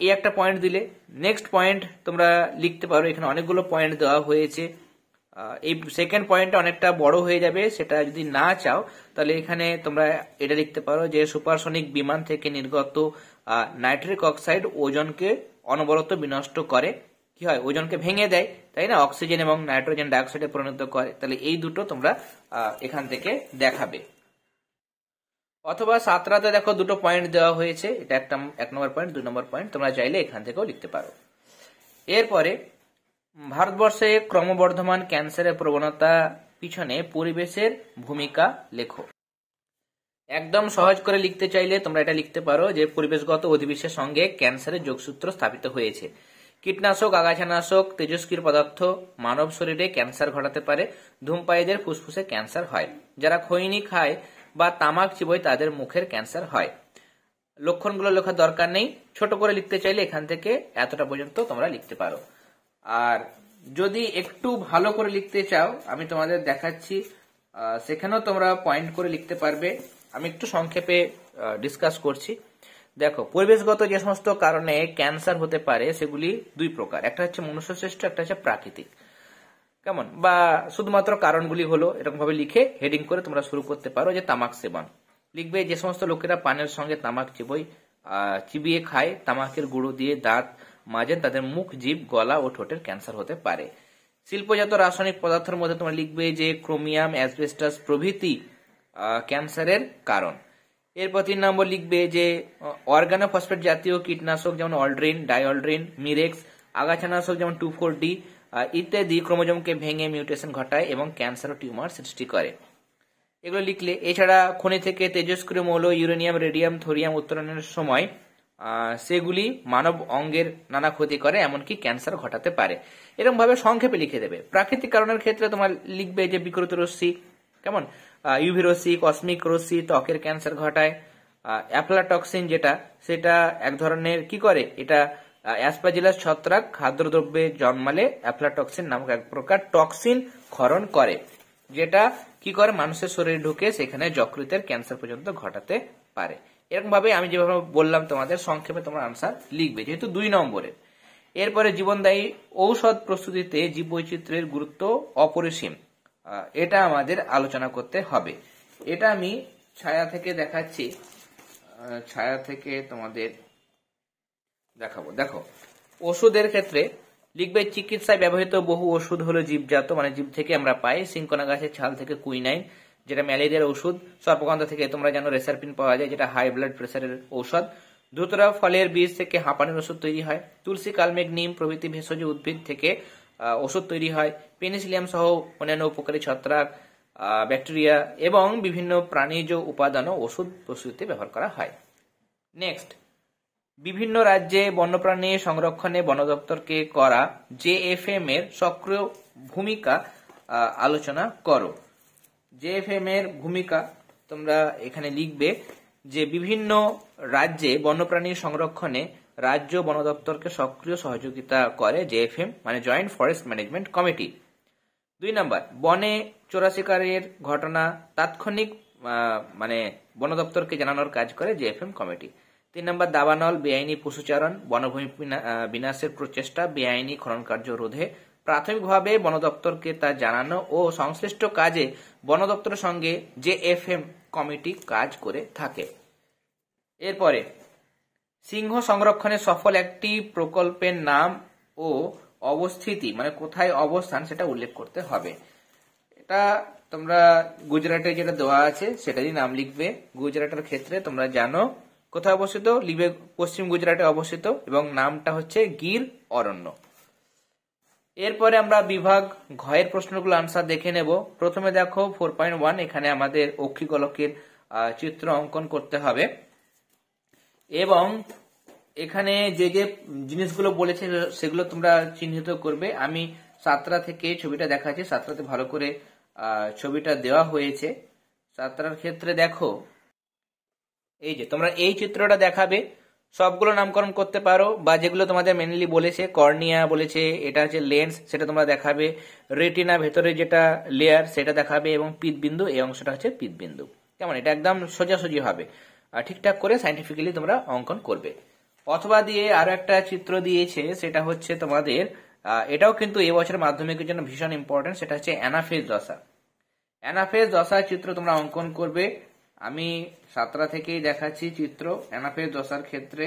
S1: এই একটা পয়েন্ট দিলে। নেক্সট পয়েন্ট তোমরা লিখতে পারো, এখানে অনেকগুলো পয়েন্ট দেওয়া হয়েছে। এই সেকেন্ড পয়েন্টটা অনেকটা বড় হয়ে যাবে, সেটা যদি না চাও তাহলে এখানে তোমরা এটা লিখতে পারো যে সুপারসনিক বিমান থেকে নির্গত নাইট্রিক অক্সাইড ওজনকে অনবরত বিনষ্ট করে। কি হয়, ওজনকে ভেঙে দেয়, তাই না, অক্সিজেন এবং নাইট্রোজেন ডাইঅক্সাইডে পরিণত করে। তাহলে এই দুটো তোমরা এখান থেকে দেখাবে। অথবা সাতরাতে দেখো দুটো পয়েন্ট দেওয়া হয়েছে, এটা একটা 1 নম্বর পয়েন্ট, 2 নম্বর পয়েন্ট, তোমরা চাইলে এখান থেকেও লিখতে পারো। এরপরে ভারতবর্ষে ক্রমবর্ধমান ক্যান্সারের প্রবণতা পিছনে পরিবেশের ভূমিকা লেখো। একদম সহজ করে লিখতে চাইলে তোমরা এটা লিখতে পারো যে পরিবেশগত অধিবিশ্বের সঙ্গে ক্যান্সারের যোগসূত্র স্থাপিত হয়েছে। কীটনাশক, আগাছানাশক, তেজস্ক্রিয় পদার্থ মানব শরীরে ক্যান্সার ঘটাতে পারে। ধূমপায়ীদের ফুসফুসে ক্যান্সার হয়। যারা খৈনি খায় বা তামাক চিবোয় তাদের মুখের ক্যান্সার হয়। লক্ষণগুলো লেখার দরকার নেই, ছোট করে লিখতে চাইলে এখান থেকে এতটা পর্যন্ত তোমরা লিখতে পারো। আর যদি একটু ভালো করে লিখতে চাও আমি তোমাদের দেখাচ্ছি, সেখানেও তোমরা পয়েন্ট করে লিখতে পারবে। আমি একটু সংক্ষেপে ডিসকাস করছি। দেখো, পরিবেশগত যে সমস্ত কারণে ক্যান্সার হতে পারে সেগুলি 2 প্রকার, একটা হচ্ছে মনুষ্যসৃষ্ট, একটা হচ্ছে প্রাকৃতিক। কেমন, বা শুধুমাত্র কারণগুলি হলো এরকম ভাবে লিখে হেডিং করে তোমরা শুরু করতে পারো যে তামাক সেবন। লিখবে যে সমস্ত লোকেরা পানের সঙ্গে তামাক চিবিয়ে খায়, তামাকের গুঁড়ো দিয়ে দাঁত মাজেন, তাদের মুখ, জিভ, গলা ও ঠোঁটের ক্যান্সার হতে পারে। শিল্পজাত রাসায়নিক পদার্থের মধ্যে তোমরা লিখবে যে ক্রোমিয়াম, অ্যাসবেস্টাস প্রভৃতি ক্যান্সারের কারণ। এরপর 3 নম্বর লিখবে যে অর্গানোফসফেট জাতীয় কীটনাশক যেমন অল্ড্রিন, ডাইঅল্ড্রিন, মিরেক্স, আগাছানাশক যেমন 2,4-D ইত্যাদি ক্রোমোজোমকে ভেঙে মিউটেশন ঘটায় এবং ক্যান্সার ও টিউমার সৃষ্টি করে। এগুলো লিখলে। এছাড়া খনি থেকে তেজস্ক্রিয় মৌল ইউরেনিয়াম, রেডিয়াম, থোরিয়াম উত্তোলনের সময় সেগুলি মানব অঙ্গের নানা ক্ষতি করে, এমনকি ক্যান্সার ঘটাতে পারে। এরকম ভাবে সংক্ষেপে লিখে দেবে। প্রাকৃতিক কারণের ক্ষেত্রে তোমার লিখবে যে বিকৃত রশ্মি, কেমন, ইউভি রশ্মি, কসমিক রশ্মি ত্বকের ক্যান্সার ঘটায়। অ্যাফলাটক্সিন সেটা এক ধরনের কি করে, এটা অ্যাসপাজিলাস ছত্রাক খাদ্যদ্রব্যে জন্মালে অ্যাফলাটক্সিন নামক এক প্রকার টক্সিন ক্ষরণ করে, যেটা কি করে মানুষের শরীরে ঢুকে সেখানে যকৃতের ক্যান্সার পর্যন্ত ঘটাতে পারে। এরকম ভাবে আমি যেভাবে বললাম তোমাদের সংক্ষেপে তোমরা আনসার লিখবে, যেহেতু 2 নম্বরের। এরপরে জীবনদায়ী ঔষধ প্রস্তুতিতে জীববৈচিত্র্যের গুরুত্ব অপরিসীম, এটা আমাদের আলোচনা করতে হবে। এটা আমি ছায়া থেকে দেখাচ্ছি, ছায়া থেকে তোমাদের দেখাবো। দেখো, ওষুধের ক্ষেত্রে লিখবে চিকিৎসায় ব্যবহৃত বহু ওষুধ হলো জীবজাত, মানে জীব থেকে আমরা পাই। সিনকোনা গাছের ছাল থেকে কুইনাইন, যেটা ম্যালেরিয়ার ওষুধ। সর্পগন্ধা থেকে তোমরা জানো রেসারপিন পাওয়া যায়, যেটা হাই ব্লাড প্রেসারের ঔষধ। ধুতরা ফলের বীজ থেকে হাঁপানির ওষুধ তৈরি হয়। তুলসী, কালমেঘ, নিম প্রভৃতি ভেষজ উদ্ভিদ থেকে ওষুধ তৈরি হয়। পেনিসিলিয়াম সহ অন্যান্য উপকারী ছত্রাক ব্যাকটেরিয়া এবং বিভিন্ন প্রাণীজ উপাদান ও ওষুধ প্রস্তুতিতে ব্যবহার করা হয়। নেক্সট, বিভিন্ন রাজ্যে বন্যপ্রাণী সংরক্ষণে বন দপ্তরকে করা জেএফএম এর সক্রিয় ভূমিকা আলোচনা করো। জেএফএম এর ভূমিকা তোমরা এখানে লিখবে যে বিভিন্ন রাজ্যে বন্যপ্রাণী সংরক্ষণে রাজ্য বন দপ্তরকে সক্রিয় সহযোগিতা করে জেএফএম মানে জয়েন্ট ফরেস্ট ম্যানেজমেন্ট কমিটি। 2 নম্বর, বনে চোরা শিকারের ঘটনা তাৎক্ষণিক মানে বন দপ্তরকে জানানোর কাজ করে জেএফএম কমিটি। 3 নম্বর, দাবানল বেআইনি পশুচারণ বনভূমি বিনাশের প্রচেষ্টা বেআইনি খনন কার্য রোধে প্রাথমিকভাবে বন দপ্তরকে তা জানানো ও সংশ্লিষ্ট কাজে বন দপ্তরের সঙ্গে জেএফএম কমিটি কাজ করে থাকে। এরপরে সিংহ সংরক্ষণে সফল একটি প্রকল্পের নাম ও অবস্থিতি মানে কোথায় অবস্থান সেটা উল্লেখ করতে হবে। এটা তোমরা গুজরাটে যেটা দেওয়া আছে সেটারই নাম লিখবে। গুজরাটের ক্ষেত্রে তোমরা জানো কোথায় অবস্থিত, লিখবে পশ্চিম গুজরাটে অবস্থিত এবং নামটা হচ্ছে গির অরণ্য। এরপরে আমরা বিভাগ ঘয়ের প্রশ্নগুলো আনসার দেখে নেব। প্রথমে দেখো 4.1, এখানে আমাদের অক্ষিগোলকের চিত্র অঙ্কন করতে হবে এবং এখানে যে যে জিনিসগুলো বলেছে সেগুলো তোমরা চিহ্নিত করবে। আমি সাতরা থেকে ছবিটা দেখাচ্ছি, সাতরাতে ভালো করে ছবিটা দেওয়া হয়েছে। সাতরার ক্ষেত্রে দেখো এই যে তোমরা এই চিত্রটা দেখাবে, সবগুলো নামকরণ করতে পারো বা যেগুলো তোমাদের মেনলি বলেছে কর্নিয়া বলেছে এটা হচ্ছে লেন্স সেটা তোমরা দেখাবে, রেটিনা ভেতরে যেটা লেয়ার সেটা দেখাবে এবং পিতবিন্দু এই অংশটা হচ্ছে পিতবিন্দু। কেমন, এটা একদম সোজাসুজি হবে, ঠিকঠাক করে সাইন্টিফিক্যালি তোমরা অঙ্কন করবে। অথবা দিয়ে আরো একটা চিত্র দিয়েছে সেটা হচ্ছে তোমাদের এটাও কিন্তু এবছর মাধ্যমিকের জন্য ভীষণ ইম্পর্টেন্ট, সেটা হচ্ছে অ্যানাফেজ দশা। অ্যানাফেজ দশার চিত্র তোমরা অঙ্কন করবে। আমি সাতরা থেকেই দেখাচ্ছি চিত্র। অ্যানাফেজ দশার ক্ষেত্রে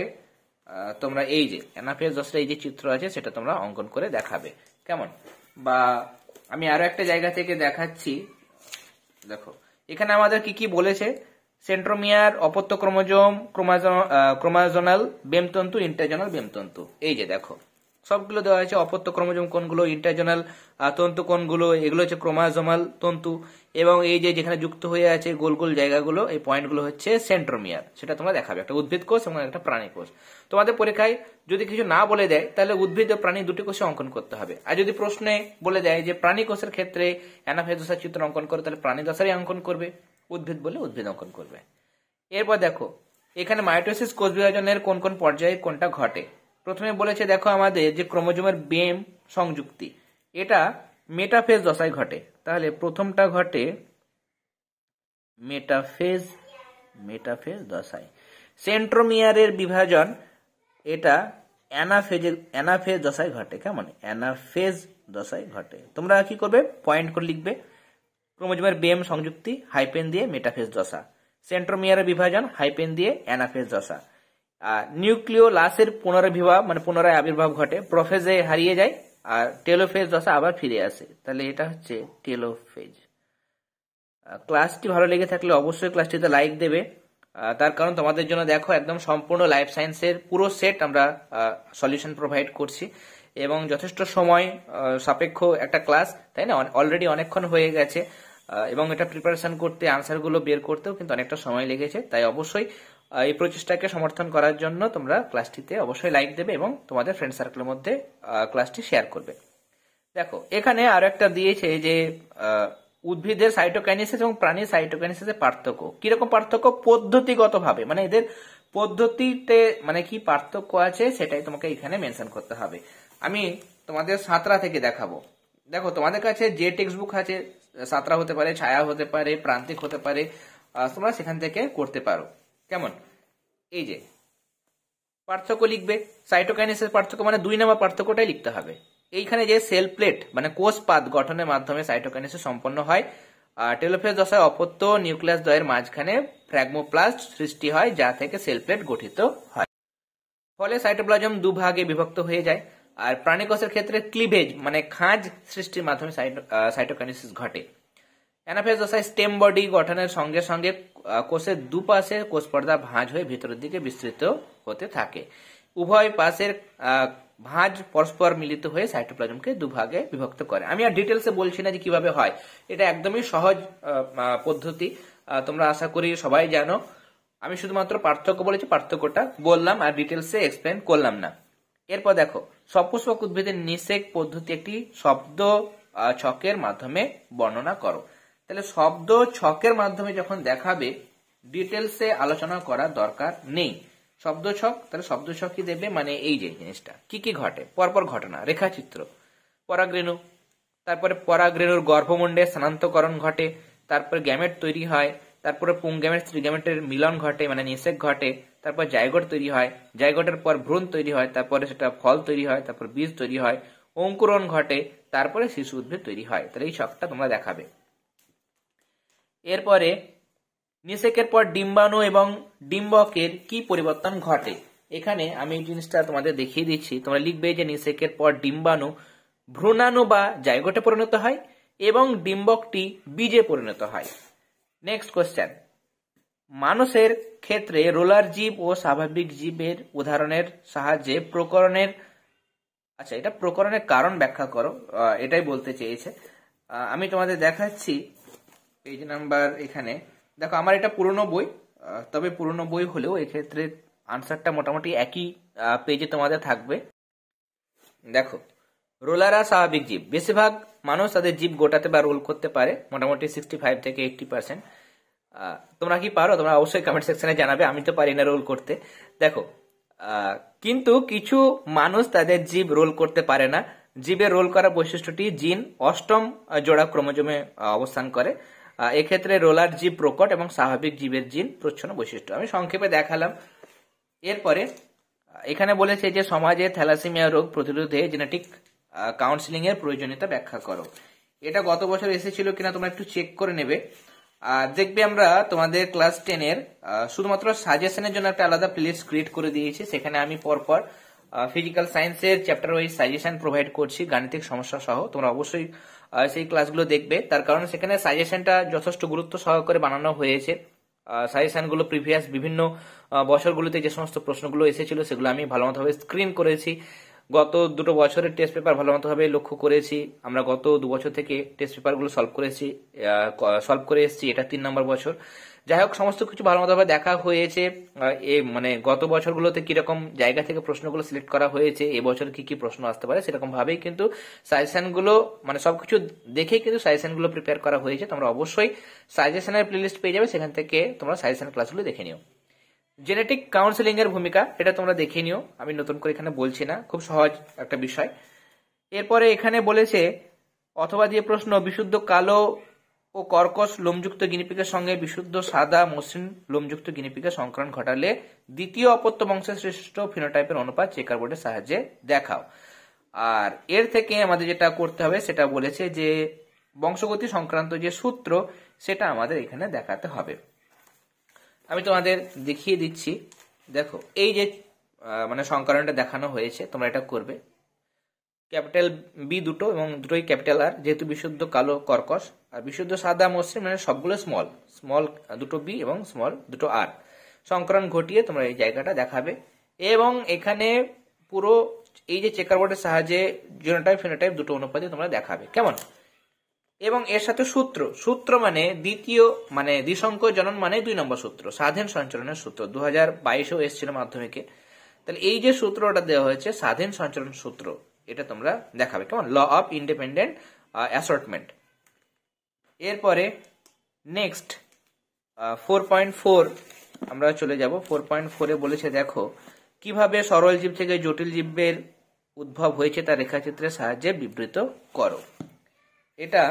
S1: তোমরা এই যে অ্যানাফেজ দশার এই যে চিত্র আছে সেটা তোমরা অঙ্কন করে দেখাবে। কেমন, বা আমি আরো একটা জায়গা থেকে দেখাচ্ছি। দেখো এখানে আমাদের কি কি বলেছে, সেন্ট্রোমিয়ার, অপত্য ক্রোমোজোম, ক্রোমাজোনাল বেমতন্তু, ইন্টারজোনাল বেমতন্তু। এই যে দেখো সবগুলো দেওয়া হয়েছে, অপত্য ক্রোমোজোম কোনগুলো, ইন্টারজোনাল তন্তু কোনগুলো, এগুলো হচ্ছে ক্রোমাজোমাল তন্তু এবং এই যে যেখানে যুক্ত হয়ে আছে গোল গোল জায়গাগুলো এই পয়েন্টগুলো হচ্ছে সেন্ট্রোমিয়ার। সেটা তোমরা দেখাবে, একটা উদ্ভিদ কোষ এবং একটা প্রাণী কোষ। তোমাদের পরীক্ষায় যদি কিছু না বলে দেয় তাহলে উদ্ভিদ ও প্রাণী দুটি কোষে অঙ্কন করতে হবে, আর যদি প্রশ্নে বলে দেয় যে প্রাণী কোষের ক্ষেত্রে অ্যানাফেজ দশার চিত্র অঙ্কন করে তাহলে প্রাণী দশারই অঙ্কন করবে, উদ্ভিদ বলে উদ্ভিদ অঙ্কন করবে। এরপর দেখো এখানে মাইটোসিস কোষ বিভাজনের কোন কোন পর্যায়ে কোনটা ঘটে। প্রথমে বলেছে দেখো আমাদের যে ক্রোমোজোমের বেম সংযুক্তি এটা মেটাফেজ দশায় ঘটে, তাহলে প্রথমটা ঘটে মেটাফেজ দশায়। সেন্ট্রোমিয়ারের বিভাজন এটা অ্যানাফেজ দশায় ঘটে। কেমন, অ্যানাফেজ দশায় ঘটে। তোমরা কি করবে, পয়েন্ট করে লিখবে, ক্রোমোজোমের বেম সংযুক্তি হাইপেন দিয়ে মেটাফেজ দশা, সেন্ট্রোমিয়ারের বিভাজন হাইপেন দিয়ে অ্যানাফেজ দশা। নিউক্লিওলাসের পুনরাবির্ভাব মানে পুনরায় আবির্ভাব ঘটে, প্রোফেজে হারিয়ে যায় আর টেলোফেজ দশা আবার ফিরে আসে, তাহলে এটা হচ্ছে টেলোফেজ। ক্লাসটি ভালো লেগে থাকলে অবশ্যই ক্লাসটিতে লাইক দেবে, তার কারণ তোমাদের জন্য দেখো একদম সম্পূর্ণ লাইফ সায়েন্সের পুরো সেট আমরা সলিউশন প্রোভাইড করছি এবং যথেষ্ট সময় সাপেক্ষ একটা ক্লাস, তাই না, অলরেডি অনেকক্ষণ হয়ে গেছে এবং এটা প্রিপারেশন করতে আনসারগুলো বের করতেও কিন্তু অনেকটা সময় লেগেছে। তাই অবশ্যই এই প্রচেষ্টাকে সমর্থন করার জন্য তোমরা ক্লাসটিতে অবশ্যই লাইক দেবে এবং তোমাদের ফ্রেন্ড সার্কেলের মধ্যে ক্লাসটি শেয়ার করবে। দেখো এখানে আরো একটা দিয়েছে যে উদ্ভিদের সাইটোকাইনেসিস এবং প্রাণীর সাইটোকাইনেসিসের পার্থক্য। কিরকম পার্থক্য, পদ্ধতিগতভাবে মানে এদের পদ্ধতিতে মানে কি পার্থক্য আছে সেটাই তোমাকে এখানে মেনশন করতে হবে। আমি তোমাদের সাতরা থেকে দেখাবো। দেখো তোমাদের কাছে যে টেক্সট বুক আছে, সাতরা হতে পারে, ছায়া হতে পারে, প্রান্তিক হতে পারে, তোমরা সেখান থেকে করতে পারো। কেমন, এই যে পার্থক্য লিখবে, সাইটোকাইনেসিস পার্থক্য মানে 2 নম্বর পার্থক্যটাই লিখতে হবে। এইখানে যে সেল প্লেট মানে কোষ পাত গঠনের মাধ্যমে সাইটোকাইনেসিস সম্পন্ন হয়, টেলোফেজ দশায় অপত্য নিউক্লিয়াস দ্বয়ের মাঝখানে ফ্র্যাগমোপ্লাস্ট সৃষ্টি হয় যা থেকে সেল প্লেট গঠিত হয়, ফলে সাইটোপ্লাজম দুভাগে বিভক্ত হয়ে যায়। আর প্রাণী কোষের ক্ষেত্রে ক্লিভেজ মানে খাঁজ সৃষ্টির মাধ্যমে সাইটোকাইনেসিস ঘটে। অ্যানাফেজ দশায় স্টেম বডি গঠনের সঙ্গে সঙ্গে কোষের দুপাশে কোষ পর্দা ভাঁজ হয়ে ভিতরের দিকে বিস্তৃত হতে থাকে উভয় পাশের ভাঁজ পরস্পর মিলিত হয়ে সাইটোপ্লাজমকে দুভাগে বিভক্ত করে। আমি আর ডিটেলসে বলছি না যে কিভাবে হয়, এটা একদমই সহজ পদ্ধতি, তোমরা আশা করি সবাই জানো। আমি শুধুমাত্র পার্থক্য বলেছি, পার্থক্যটা বললাম আর ডিটেলসে এক্সপ্লেন করলাম না। এরপর দেখো, সপুষ্পক উদ্ভিদের নিষেক পদ্ধতি একটি শব্দ ছকের মাধ্যমে বর্ণনা করো। তাহলে শব্দ ছকের মাধ্যমে যখন দেখাবে, ডিটেলসে আলোচনা করার দরকার নেই। শব্দ ছক, তাহলে শব্দ ছক কি দেবে, মানে এই যে জিনিসটা কি কি ঘটে, পরপর ঘটনা, রেখাচিত্র, পরাগরেণু, তারপরে পরাগরেণুর গর্ভমুণ্ডে স্থানান্তকরণ ঘটে, তারপরে গ্যামেট তৈরি হয়, তারপরে পুংগ্যামেট স্ত্রীগ্যামেটের মিলন ঘটে মানে নিষেক ঘটে, তারপর জাইগোট তৈরি হয়, জাইগোটের পর ভ্রূণ তৈরি হয়, তারপরে সেটা ফল তৈরি হয়, তারপর বীজ তৈরি হয়, অঙ্কুরণ ঘটে, তারপরে শিশু উদ্ভিদ তৈরি হয়। তাহলে এই ছকটা তোমরা দেখাবে। এরপরে নিষেকের পর ডিম্বাণু এবং ডিম্বকের কি পরিবর্তন ঘটে। এখানে আমি এই জিনিসটা তোমাদের দেখিয়ে দিচ্ছি, তোমরা লিখবে যে নিষেকের পর ডিম্বাণু ভ্রূণাণু বা জাইগোটে পরিণত হয় এবং ডিম্বকটি বীজে পরিণত হয়। নেক্সট কোশ্চেন, মানুষের ক্ষেত্রে রোলার জীব ও স্বাভাবিক জীবের উদাহরণের সাহায্যে প্রকরণের, আচ্ছা এটা প্রকরণের কারণ ব্যাখ্যা করো, এটাই বলতে চেয়েছে। আমি তোমাদের দেখাচ্ছি পেজ নাম্বার, এখানে দেখো আমার এটা পুরনো বই, তবে পুরনো বই হলেও এক্ষেত্রে আনসারটা মোটামুটি একই পেজে তোমাদের থাকবে। দেখো, রোলাররা স্বাভাবিক জীব, বেশিরভাগ মানুষ তাদের জীব গোটাতে বা রোল করতে পারে, মোটামুটি 65 থেকে 80%। তোমরা কি পারো? তোমরা অবশ্যই কমেন্ট সেকশনে জানাবে, আমি তো পারি না রোল করতে। দেখো, কিন্তু কিছু মানুষ তাদের জীব রোল করতে পারে না। জীবের রোল করার বৈশিষ্ট্যটি জিন অষ্টম জোড়া ক্রোমোজোমে অবস্থান করে। এক্ষেত্রে রোলার জীব প্রকট এবং স্বাভাবিক জীবের জিন প্রচ্ছন্ন বৈশিষ্ট্য। আমি সংক্ষেপে দেখালাম। এরপরে এখানে বলেছে যে সমাজে থ্যালাসেমিয়া রোগ প্রতিরোধে জেনেটিক কাউন্সিলিং এর প্রয়োজনীয়তা ব্যাখ্যা করো। এটা গত বছর এসেছিল কিনা তোমরা একটু চেক করে নেবে। দেখবে আমরা তোমাদের ক্লাস 10 এর শুধুমাত্র সাজেশনের জন্য একটা আলাদা প্লেলিস্ট ক্রিয়েট করে দিয়েছি। সেখানে আমি পরপর ফিজিক্যাল সায়েন্সের চ্যাপ্টার ওয়াইজ সাজেশন প্রোভাইড করছি, গাণিতিক সমস্যা সহ। তোমরা অবশ্যই সেই ক্লাসগুলো দেখবে, তার কারণ সেখানে সাজেশনটা যথেষ্ট গুরুত্ব সহকারে বানানো হয়েছে। সাজেশনগুলো প্রিভিয়াস বিভিন্ন বছরগুলোতে যে সমস্ত প্রশ্নগুলো এসেছিল সেগুলো আমি ভালোমতোভাবে স্ক্রিন করেছি। গত দুটো বছরের টেস্ট পেপার ভালোমতোভাবে লক্ষ্য করেছি। আমরা গত 2 বছর থেকে টেস্ট পেপারগুলো সলভ করে এসেছি, এটা 3 নম্বর বছর। যাই হোক, সমস্ত কিছু ভালোমতোভাবে দেখা হয়েছে। মানে গত বছরগুলোতে কিরকম জায়গা থেকে প্রশ্নগুলো সিলেক্ট করা হয়েছে, এবছর কি কি প্রশ্ন আসতে পারে সেরকম ভাবেই কিন্তু সাজেশনগুলো, মানে সবকিছু দেখেই কিন্তু সাজেশনগুলো প্রিপেয়ার করা হয়েছে। তোমরা অবশ্যই সাজেশনের প্লেলিস্ট পেয়ে যাবে, সেখান থেকে তোমরা সাজেশন ক্লাসগুলো দেখে নিও। জেনেটিক কাউন্সেলিং এর ভূমিকা, এটা তোমরা দেখে নিও, আমি নতুন করে এখানে বলছি না, খুব সহজ একটা বিষয়। এরপরে এখানে বলেছে অথবা দিয়ে প্রশ্ন, বিশুদ্ধ কালো ও কর্কশ লোমযুক্ত গিনিপিগের সঙ্গে বিশুদ্ধ সাদা মসৃণ লোমযুক্ত গিনিপিগের সংকরণ ঘটালে দ্বিতীয় অপত্য বংশের সৃষ্ট ফিনোটাইপের অনুপাত চেকার বোর্ডের সাহায্যে দেখাও। আর এর থেকে আমাদের যেটা করতে হবে সেটা বলেছে যে বংশগতি সংক্রান্ত যে সূত্র সেটা আমাদের এখানে দেখাতে হবে। আমি তোমাদের দেখিয়ে দিচ্ছি। দেখো, এই যে মানে সংকরণটা দেখানো হয়েছে, তোমরা এটা করবে। ক্যাপিটাল বি দুটো এবং দুটোই ক্যাপিটাল আর, যেহেতু বিশুদ্ধ কালো কর্কশ আর বিশুদ্ধ সাদা মসৃণ, মানে সবগুলো স্মল স্মল দুটো বি এবং স্মল দুটো আর, সংকরণ ঘটিয়ে তোমরা এই জায়গাটা দেখাবে। এবং এখানে পুরো এই যে চেকার বোর্ডের সাহায্যে জিনোটাইপ ফিনোটাইপ দুটো অনুপাতে তোমরা দেখাবে, কেমন? এবং এর সাথে সূত্র মানে দ্বিতীয়, মানে দ্বিসংখ্য জনন মানে 2 নম্বর সূত্র, স্বাধীন সঞ্চালনের সূত্র, 2022-এও এসেছিল মাধ্যমিকে। তাহলে এই যে সূত্রটা দেওয়া হয়েছে স্বাধীন সঞ্চালন সূত্র, এটা তোমরা দেখাবে, কেমন? Law of independent assortment. এরপরে নেক্সট 4.4 আমরা চলে যাব। 4.4-এ বলেছে দেখো কিভাবে সরল জীব থেকে জটিল জীবের উদ্ভব হয়েছে তা রেখাচিত্রের সাহায্যে বিবৃত করো। এটা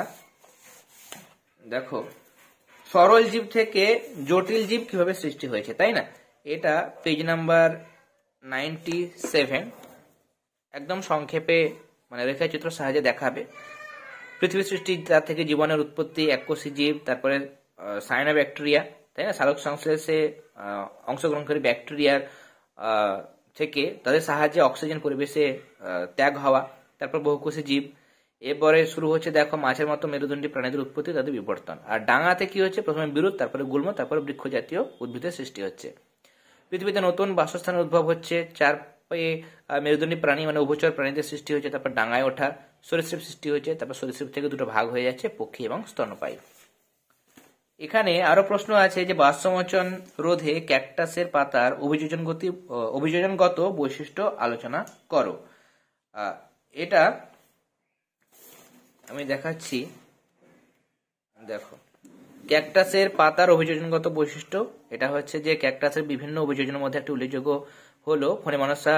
S1: দেখো, সরল জীব থেকে জটিল জীব কিভাবে সৃষ্টি হয়েছে, তাই না? এটা পেজ নাম্বার 97 একদম সংক্ষেপে মানে রেখাচিত্র সাহায্যে দেখাবে। পৃথিবী সৃষ্টি, তার থেকে জীবনের উৎপত্তি, এককোষী জীব, তারপরে সায়ানোব্যাকটেরিয়া, তাই না, সালোক সংশ্লেষে অংশগ্রহণকারী ব্যাকটেরিয়ার থেকে তাদের সাহায্যে অক্সিজেন পরিবেশে ত্যাগ হওয়া, তারপর বহুকোষী জীব। এরপরে শুরু হচ্ছে দেখো মাছের মতো মেরুদণ্ডী প্রাণীদের উৎপত্তি, তাদের বিবর্তন। আর ডাঙাতে কি হচ্ছে, প্রথমে বিরুৎ, তারপরে গুল্ম, তারপরে বৃক্ষ জাতীয় উদ্ভিদের সৃষ্টি হচ্ছে। পৃথিবীতে নতুন বাসস্থানের উদ্ভব হচ্ছে 4 মেরুদণ্ডী প্রাণী মানে উভচর প্রাণীদের সৃষ্টি হয়েছে, তারপর ডাঙায় ওঠা সরীসৃপ সৃষ্টি হয়েছে, তারপর সরীসৃপ থেকে দুটো ভাগ হয়ে যাচ্ছে, পক্ষী এবং স্তন্যপায়ী। এখানে আরো প্রশ্ন আছে যে বাষ্পমোচন রোধে ক্যাকটাসের পাতার অভিযোজনগত বৈশিষ্ট্য আলোচনা করো। এটা আমি দেখাচ্ছি, দেখো ক্যাকটাসের পাতার অভিযোজনগত বৈশিষ্ট্য। এটা হচ্ছে যে ক্যাকটাসের বিভিন্ন অভিযোজনের মধ্যে একটি উল্লেখযোগ্য হলো ফণিমনসা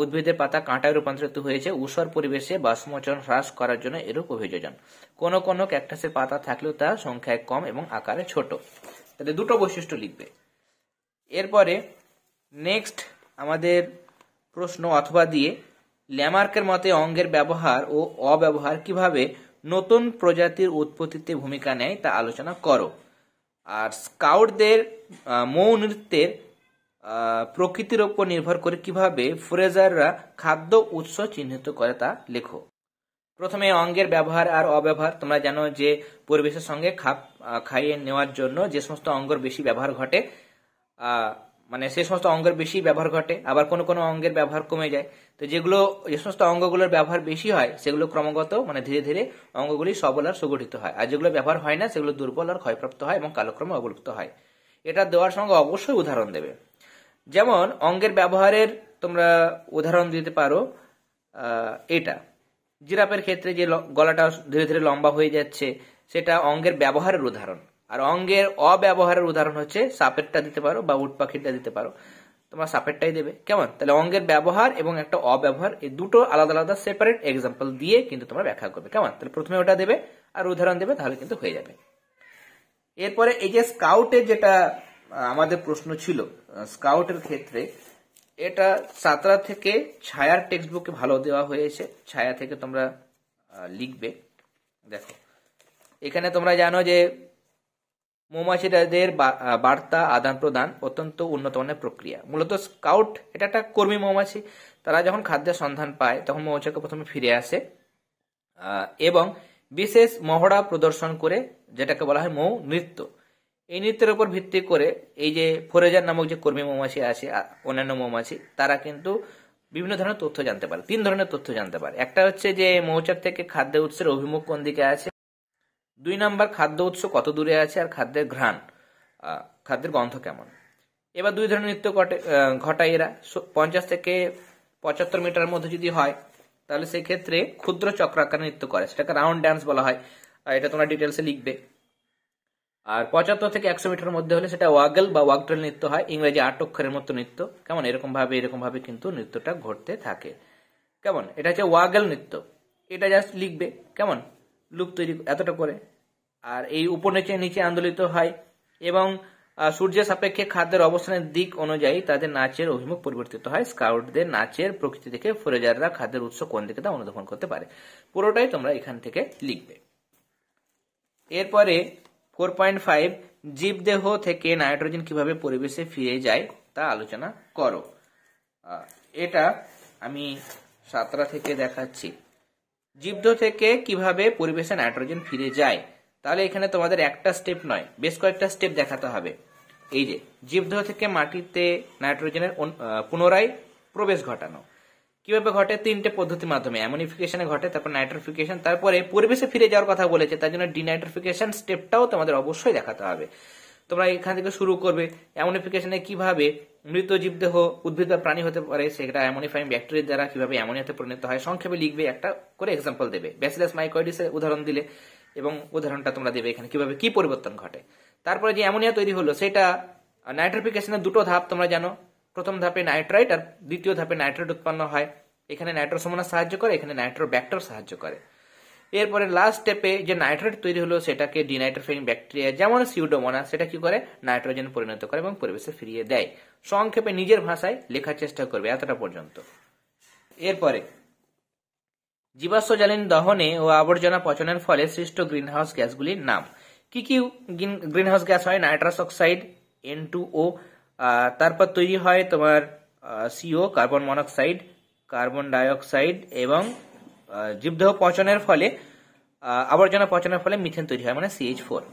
S1: উদ্ভিদের পাতা কাঁটায় রূপান্তরিত হয়েছে ঊষর পরিবেশে বাষ্পমোচন হ্রাস করার জন্য এরূপ অভিযোজন। কোন কোন ক্যাকটাসের পাতা থাকলেও তা সংখ্যায় কম এবং আকারে ছোট। তাহলে দুটো বৈশিষ্ট্য লিখবে। এরপরে নেক্সট আমাদের প্রশ্ন অথবা দিয়ে ল্যামার্কের মতে অঙ্গের ব্যবহার ও অব্যবহার কিভাবে নতুন প্রজাতির উৎপত্তিতে ভূমিকা নেয় তা আলোচনা করো। আর স্কাউটদের মৌ নৃত্যের প্রকৃতির উপর নির্ভর করে কিভাবে ফ্রেজাররা খাদ্য উৎস চিহ্নিত করে তা লেখো। প্রথমে অঙ্গের ব্যবহার আর অব্যবহার। তোমরা জানো যে পরিবেশের সঙ্গে খাপ খাইয়ে নেওয়ার জন্য যে সমস্ত অঙ্গের বেশি ব্যবহার ঘটে, মানে সে সমস্ত অঙ্গের বেশি ব্যবহার ঘটে, আবার কোনো কোনো অঙ্গের ব্যবহার কমে যায়। তো যে সমস্ত অঙ্গগুলোর ব্যবহার বেশি হয় সেগুলো ক্রমাগত মানে ধীরে ধীরে অঙ্গগুলি সবল আর সুগঠিত হয়, আর যেগুলো ব্যবহার হয় না সেগুলো দুর্বল আর ক্ষয়প্রাপ্ত হয় এবং কালক্রমে অবলুপ্ত হয়। এটা দেওয়ার সঙ্গে অবশ্যই উদাহরণ দেবে। যেমন অঙ্গের ব্যবহারের তোমরা উদাহরণ দিতে পারো, এটা জিরাফের ক্ষেত্রে যে গলাটা ধীরে ধীরে লম্বা হয়ে যাচ্ছে সেটা অঙ্গের ব্যবহারের উদাহরণ। আর অঙ্গের অব্যবহারের উদাহরণ হচ্ছে সাপেরটা দিতে পারো বা উট পাখিরটা দিতে পারো, তোমরা সাপেরটাই দেবে। কেমন? তাহলে অঙ্গের ব্যবহার এবং একটা অব্যবহার এই দুটো আলাদা আলাদা সেপারেট এক্সাম্পল দিয়ে কিন্তু তোমরা ব্যাখ্যা করবে। কেমন? তাহলে প্রথমে ওটা দেবে আর উদাহরণ দেবে, তাহলে কিন্তু হয়ে যাবে। এরপরে এই যে স্কাউটের যেটা আমাদের প্রশ্ন ছিল, স্কাউটের ক্ষেত্রে এটা সাঁতরা থেকে ছায়ার টেক্সট বুকে ভালো দেওয়া হয়েছে, ছায়া থেকে তোমরা লিখবে। দেখো এখানে তোমরা জানো যে মৌমাছিদের বার্তা আদান প্রদান অত্যন্ত উন্নত মানের প্রক্রিয়া। মূলত স্কাউট এটা একটা কর্মী মৌমাছি, তারা যখন খাদ্যের সন্ধান পায় তখন মৌমাছিকে প্রথমে ফিরে আসে এবং বিশেষ মহড়া প্রদর্শন করে, যেটাকে বলা হয় মৌ নৃত্য। এই নৃত্যের উপর ভিত্তি করে এই যে ফোরেজার নামক যে কর্মী মৌমাছি আছে, অন্যান্য মৌমাছি, তারা কিন্তু বিভিন্ন ধরনের তথ্য জানতে পারে। 3 ধরনের তথ্য জানতে পারে। একটা হচ্ছে যে মৌচাক থেকে খাদ্য উৎসের অভিমুখ কোন দিকে আছে, 2 নাম্বার খাদ্য উৎস কত দূরে আছে, আর খাদ্যের ঘ্রাণ, খাদ্যের গন্ধ কেমন। এবার 2 ধরনের নৃত্য ঘটায় এরা। 50 থেকে 75 মিটার মধ্যে যদি হয় তাহলে সেই ক্ষেত্রে ক্ষুদ্র চক্রাকার নৃত্য করে, সেটাকে রাউন্ড ডান্স বলা হয়। এটা তোমরা ডিটেলসে লিখবে। আর 75 থেকে 100 মিটার মধ্যে হলে সেটা ওয়াগল বা ওয়াগটেল নৃত্য হয়, ইংরেজি 8 অক্ষরের মতো নৃত্য। কেমন? এরকম ভাবে কিন্তু নৃত্যটা ঘটতে থাকে। কেমন? এটা হচ্ছে ওয়াগল নৃত্য। এটা জাস্ট লিখবে। কেমন? লুপ তৈরি এতটা করে। আর এই উপর নিচে আন্দোলিত হয় এবং সূর্যের সাপেক্ষে খাদ্যের অবস্থানের দিক অনুযায়ী তাদের নাচের অভিমুখ পরিবর্তিত হয়। স্কাউটদের নাচের প্রকৃতি থেকে ফোরেজাররা খাদ্যের উৎস কোন দিকে তা অনুধাবন করতে পারে। পুরোটাই তোমরা এখান থেকে লিখবে। এরপরে 4.5 জীবদেহ থেকে নাইট্রোজেন কিভাবে পরিবেশে ফিরে যায় তা আলোচনা করো। এটা আমি 7টা থেকে দেখাচ্ছি। জীবদেহ থেকে কিভাবে পরিবেশে নাইট্রোজেন ফিরে যায়, তাহলে এখানে তোমাদের একটা স্টেপ নয়, বেশ কয়েকটা স্টেপ দেখাতে হবে। এই যে জীবদেহ থেকে মাটিতে নাইট্রোজেনের পুনরায় প্রবেশ ঘটানো কিভাবে ঘটে, 3টে পদ্ধতির মাধ্যমে। অ্যামোনিফিকেশনে ঘটে, তারপর নাইট্রোফিকেশন, তারপরে পরিবেশে ফিরে যাওয়ার কথা বলেছে, তার জন্য ডিনাইট্রোফিকেশন স্টেপটাও তোমাদের অবশ্যই দেখাতে হবে। তোমরা এখান থেকে শুরু করবে। অ্যামোনিফিকেশনে কিভাবে মৃত জীবদেহ উদ্ভিদ বা প্রাণী হতে পারে, সেটা অ্যামোনিফাইং ব্যাকটেরিয়া দ্বারা কিভাবে অ্যামোনিয়াতে পরিণত হয়, সংক্ষেপে লিখবে, একটা করে এক্সাম্পল দেবে। ব্যাসিলাস মাইকোয়েডিসের উদাহরণ দিলে এবং উদাহরণটা তোমরা দেবে এখানে কিভাবে কি পরিবর্তন ঘটে। তারপরে যে অ্যামোনিয়া তৈরি হলো সেটা নাইট্রিফিকেশনের 2টো ধাপ তোমরা জানো। প্রথম ধাপে নাইট্রাইট আর দ্বিতীয় ধাপে নাইট্রেট উৎপন্ন হয়। এখানে নাইট্রোসোমোনাস সাহায্য করে, এখানে নাইট্রোব্যাক্টর সাহায্য করে। এরপরে লাস্ট স্টেপে যে নাইট্রেট তৈরি হলো সেটাকে ডিনাইট্রোফাইং ব্যাকটেরিয়া যেমন সিউডোমোনাস সেটা কি করে, নাইট্রোজেন পরিণত করে এবং পরিবেশে ফিরিয়ে দেয়। সংক্ষেপে নিজের ভাষায় লেখার চেষ্টা করবে এতটা পর্যন্ত। এরপরে জীবাশ্ম জ্বালানি দহনে ও আবর্জনা পচনের ফলে সৃষ্ট গ্রিনহাউস গ্যাসগুলির নাম। কি কি গ্রিনহাউস গ্যাস হয়? নাইট্রাস অক্সাইড, N2O, তারপর তৈরি হয় তোমার CO, carbon monoxide, carbon dioxide, এবং জীবদেহ পচনের ফলে আবর্জনা পচনের ফলে মিথেন তৈরি হয়, মানে CH4।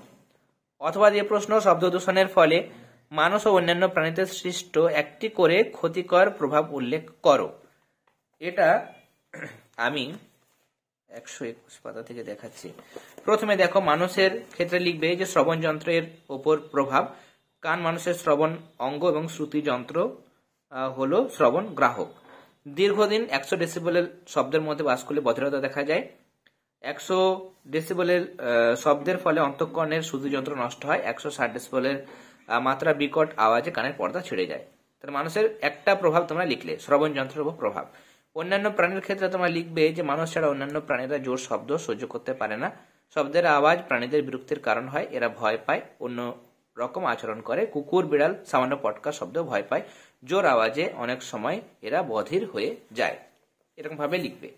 S1: অথবা যে প্রশ্ন শব্দ দূষণের ফলে মানুষ ও অন্যান্য প্রাণীতে সৃষ্ট একটি করে ক্ষতিকর প্রভাব উল্লেখ করো। এটা আমি 121 পাতা থেকে দেখাচ্ছি। প্রথমে দেখো, মানুষের ক্ষেত্রে লিখবে যে শ্রবণ যন্ত্রের ওপর প্রভাব। কান মানুষের শ্রবণ অঙ্গ এবং শ্রুতি যন্ত্র হলো শ্রবণ গ্রাহক। দীর্ঘদিন 100 ডেসিবেলের শব্দের মধ্যে বাস করলে বধিরতা দেখা যায়। 100 ডেসিবেলের শব্দের ফলে অন্তঃকরণের শ্রুতি যন্ত্র নষ্ট হয়। 160 ডেসিবেলের মাত্রা বিকট আওয়াজে কানের পর্দা ছিঁড়ে যায়। তাহলে মানুষের একটা প্রভাব তোমরা লিখলে, শ্রবণ যন্ত্রের উপর প্রভাব। অন্যান্য প্রাণীর ক্ষেত্রে তোমরা লিখবে যে মানুষ ছাড়া অন্যান্য প্রাণীরা জোর শব্দ সহ্য করতে পারে না। শব্দের আওয়াজ প্রাণীদের বিরক্তির কারণ হয়, এরা ভয় পায়, অন্য রকম আচরণ করে। কুকুর বিড়াল সামান্য পটকা শব্দ ভয় পায়, জোর আওয়াজে অনেক সময় এরা বধির হয়ে যায়। এরকম ভাবে লিখবে।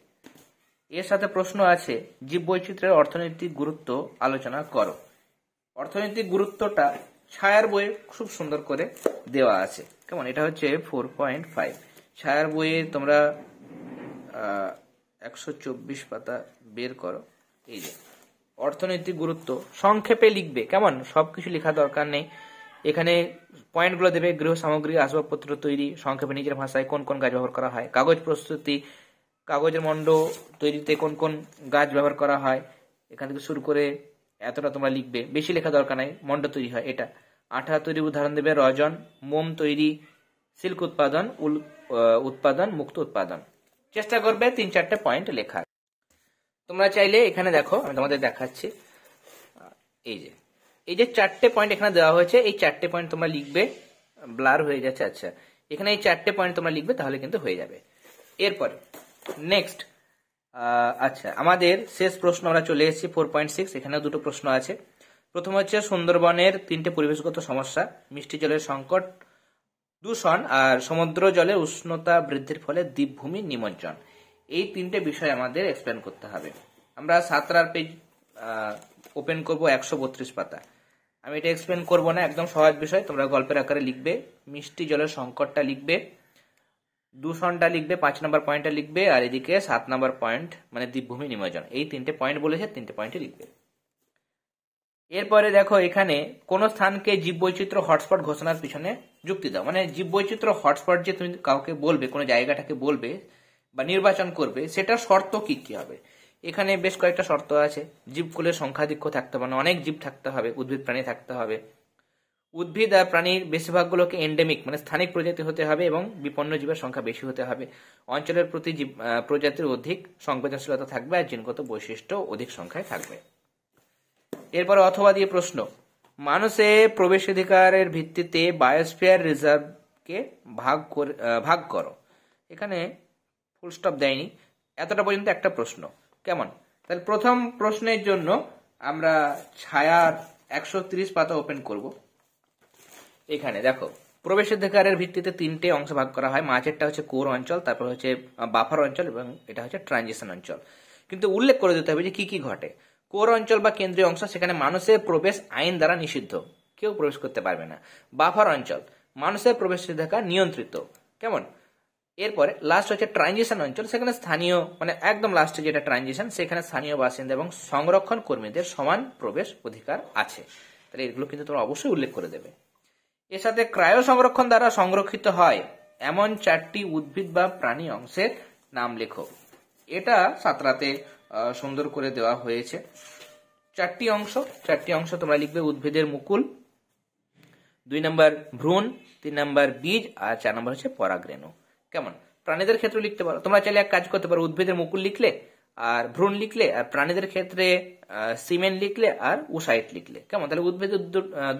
S1: এর সাথে প্রশ্ন আছে, জীববৈচিত্র্যের অর্থনৈতিক গুরুত্ব আলোচনা করো। অর্থনৈতিক গুরুত্বটা ছায়ার বইয়ে খুব সুন্দর করে দেওয়া আছে। কেমন? এটা হচ্ছে 4.5 ছায়ার বইয়ে তোমরা 124 পাতা বের করো। এই যে অর্থনৈতিক গুরুত্ব সংক্ষেপে লিখবে। কেমন? সবকিছু লেখা দরকার নেই, এখানে পয়েন্টগুলো দেবে। গৃহ সামগ্রী, আসবাবপত্র তৈরি, সংক্ষেপে নিজের ভাষায় কোন কোন গাছ ব্যবহার করা হয়। কাগজ প্রস্তুতি, কাগজের মণ্ড তৈরিতে কোন কোন গাছ ব্যবহার করা হয়, এখান থেকে শুরু করে এতটা তোমরা লিখবে। বেশি লেখা দরকার নাই, মণ্ড তৈরি হয় এটা। আঠা তৈরি উদাহরণ দেবে, রজন, মোম তৈরি, সিল্ক উৎপাদন, উল উৎপাদন, মুক্ত উৎপাদন। চেষ্টা করবে 3-4টে পয়েন্ট লেখার। তোমরা চাইলে এখানে দেখো, আমি তোমাদের দেখাচ্ছি। এই যে 4টে পয়েন্ট এখানে দেওয়া হয়েছে, এই 4টে পয়েন্ট তোমরা লিখবে। ব্লার হয়ে যাচ্ছে, আচ্ছা, এখানে এই 4টে পয়েন্ট তোমরা লিখবে, তাহলে কিন্তু হয়ে যাবে। এরপরে নেক্সট, আচ্ছা, আমাদের শেষ প্রশ্ন আমরা চলে এসেছি 4.6। এখানে দুটো প্রশ্ন আছে। প্রথম হচ্ছে সুন্দরবনের 3টে পরিবেশগত সমস্যা, মিষ্টি জলের সংকট, দূষণ, আর সমুদ্র জলের উষ্ণতা বৃদ্ধির ফলে দ্বীপভূমি নিমজ্জন। এই 3টে বিষয় আমাদের এক্সপ্লেন করতে হবে। আমরা 7টার পেজ ওপেন করব, 132 পাতা। আমি এটা এক্সপ্লেন করব না, একদম সহজ বিষয়, তোমরা গল্পের আকারে লিখবে। মিষ্টি জলের সংকটটা লিখবে, দূষণটা লিখবে, 5 নম্বর পয়েন্টটা লিখবে, আর এদিকে 7 নম্বর পয়েন্ট মানে দ্বীপভূমি নিমজ্জন। এই 3টে পয়েন্ট বলেছে, 3টে পয়েন্টে লিখবে। এরপরে দেখো, এখানে কোন স্থানকে জীববৈচিত্র্য হটস্পট ঘোষণার পিছনে যুক্তি দাও। মানে জীববৈচিত্র্য হটস্পট যে তুমি কাউকে বলবে, কোনো জায়গাটাকে বলবে বা নির্বাচন করবে, সেটা শর্ত কি কি হবে। এখানে বেশ কয়েকটা শর্ত আছে। জীবকুলের সংখ্যাধিক্য থাকতে হবে, অনেক জীব থাকতে হবে, উদ্ভিদ প্রাণী থাকতে হবে। উদ্ভিদ আর প্রাণীর বেশিরভাগগুলোকে এন্ডেমিক মানে স্থানিক প্রজাতি হতে হবে এবং বিপন্ন জীবের সংখ্যা বেশি হতে হবে। অঞ্চলের প্রতি প্রজাতির অধিক সংবেদনশীলতা থাকবে আর জিনগত বৈশিষ্ট্য অধিক সংখ্যায় থাকবে। এরপরে অথবা দিয়ে প্রশ্ন, মানুষের প্রবেশাধিকারের ভিত্তিতে বায়োস্ফিয়ার রিজার্ভকে ভাগ করো। এখানে ফুল স্টপ দেয়নি, এতটা পর্যন্ত একটা প্রশ্ন। কেমন? তাহলে প্রথম প্রশ্নের জন্য আমরা ছায়ার 130 পাতা ওপেন করব। এখানে দেখো, প্রবেশাধিকারের ভিত্তিতে 3টে অংশ ভাগ করা হয়। মাঝেরটা হচ্ছে কোর অঞ্চল, তারপর হচ্ছে বাফার অঞ্চল এবং এটা হচ্ছে ট্রানজিশন অঞ্চল। কিন্তু উল্লেখ করে দিতে হবে যে কি কি ঘটে। কোর অঞ্চল বা কেন্দ্রীয় অংশ, সেখানে মানুষের প্রবেশ আইন দ্বারা নিষিদ্ধ, কেউ প্রবেশ করতে পারবে না। বাফার অঞ্চল, মানুষের প্রবেশাধিকার নিয়ন্ত্রিত। কেমন? এরপরে লাস্ট হচ্ছে ট্রানজিশন অঞ্চল, সেখানে স্থানীয় মানে একদম লাস্টে যেটা ট্রানজিশন, সেখানে স্থানীয় বাসিন্দা এবং সংরক্ষণ কর্মীদের সমান প্রবেশ অধিকার আছে। তাহলে এগুলো কিন্তু তোমরা অবশ্যই উল্লেখ করে দেবে। এর সাথে ক্রায়ো সংরক্ষণ দ্বারা সংরক্ষিত হয় এমন 4টি উদ্ভিদ বা প্রাণী অংশের নাম লেখো। এটা 7টাতে সুন্দর করে দেওয়া হয়েছে। 4টি অংশ তোমরা লিখবে। উদ্ভিদের মুকুল, 2 নম্বর ভ্রূণ, 3 নম্বর বীজ, আর 4 নম্বর হচ্ছে পরাগরেণু। কেমন? প্রাণীদের ক্ষেত্রে লিখতে পারো, তোমরা চাইলে এক কাজ করতে পারো, উদ্ভিদের মুকুল লিখলে আর ভ্রূণ লিখলে, আর প্রাণীদের ক্ষেত্রে সিমেন লিখলে আর উসাইট লিখলে। কেমন? তাহলে উদ্ভিদের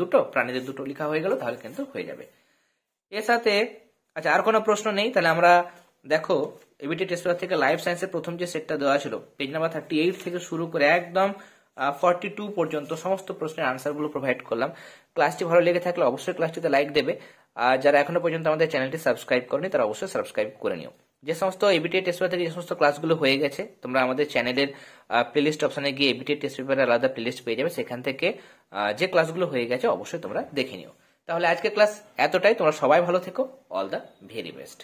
S1: দুটো, প্রাণীদের দুটো লেখা হয়ে গেল, তাহলে কিন্তু হয়ে যাবে। এর সাথে আচ্ছা, আর কোনো প্রশ্ন নেই। তাহলে আমরা দেখো, এবিটি টেস্ট পেপার থেকে লাইফ সায়েন্সের প্রথম যে সেটটা দেওয়া ছিল, পেজ নাম্বার 38 থেকে শুরু করে একদম 42 পর্যন্ত সমস্ত প্রশ্নের আনসারগুলো প্রোভাইড করলাম। ক্লাসটি ভালো লেগে থাকলে অবশ্যই ক্লাসটিতে লাইক দেবে। আর যারা এখনো পর্যন্ত আমাদের চ্যানেলটি সাবস্ক্রাইব করেনি, তারা অবশ্যই সাবস্ক্রাইব করে নিও। যে সমস্ত এবিটি টেস্ট পেপার থেকে যে সমস্ত ক্লাসগুলো হয়ে গেছে, তোমরা আমাদের চ্যানেলের প্লেলিস্ট অপশনে গিয়ে এবিটি টেস্ট পেপারের আলাদা প্লেলিস্ট পেয়ে যাবে। সেখান থেকে যে ক্লাসগুলো হয়ে গেছে অবশ্যই তোমরা দেখে নিও। তাহলে আজকে ক্লাস এতটাই। তোমরা সবাই ভালো থেকো। All the very best.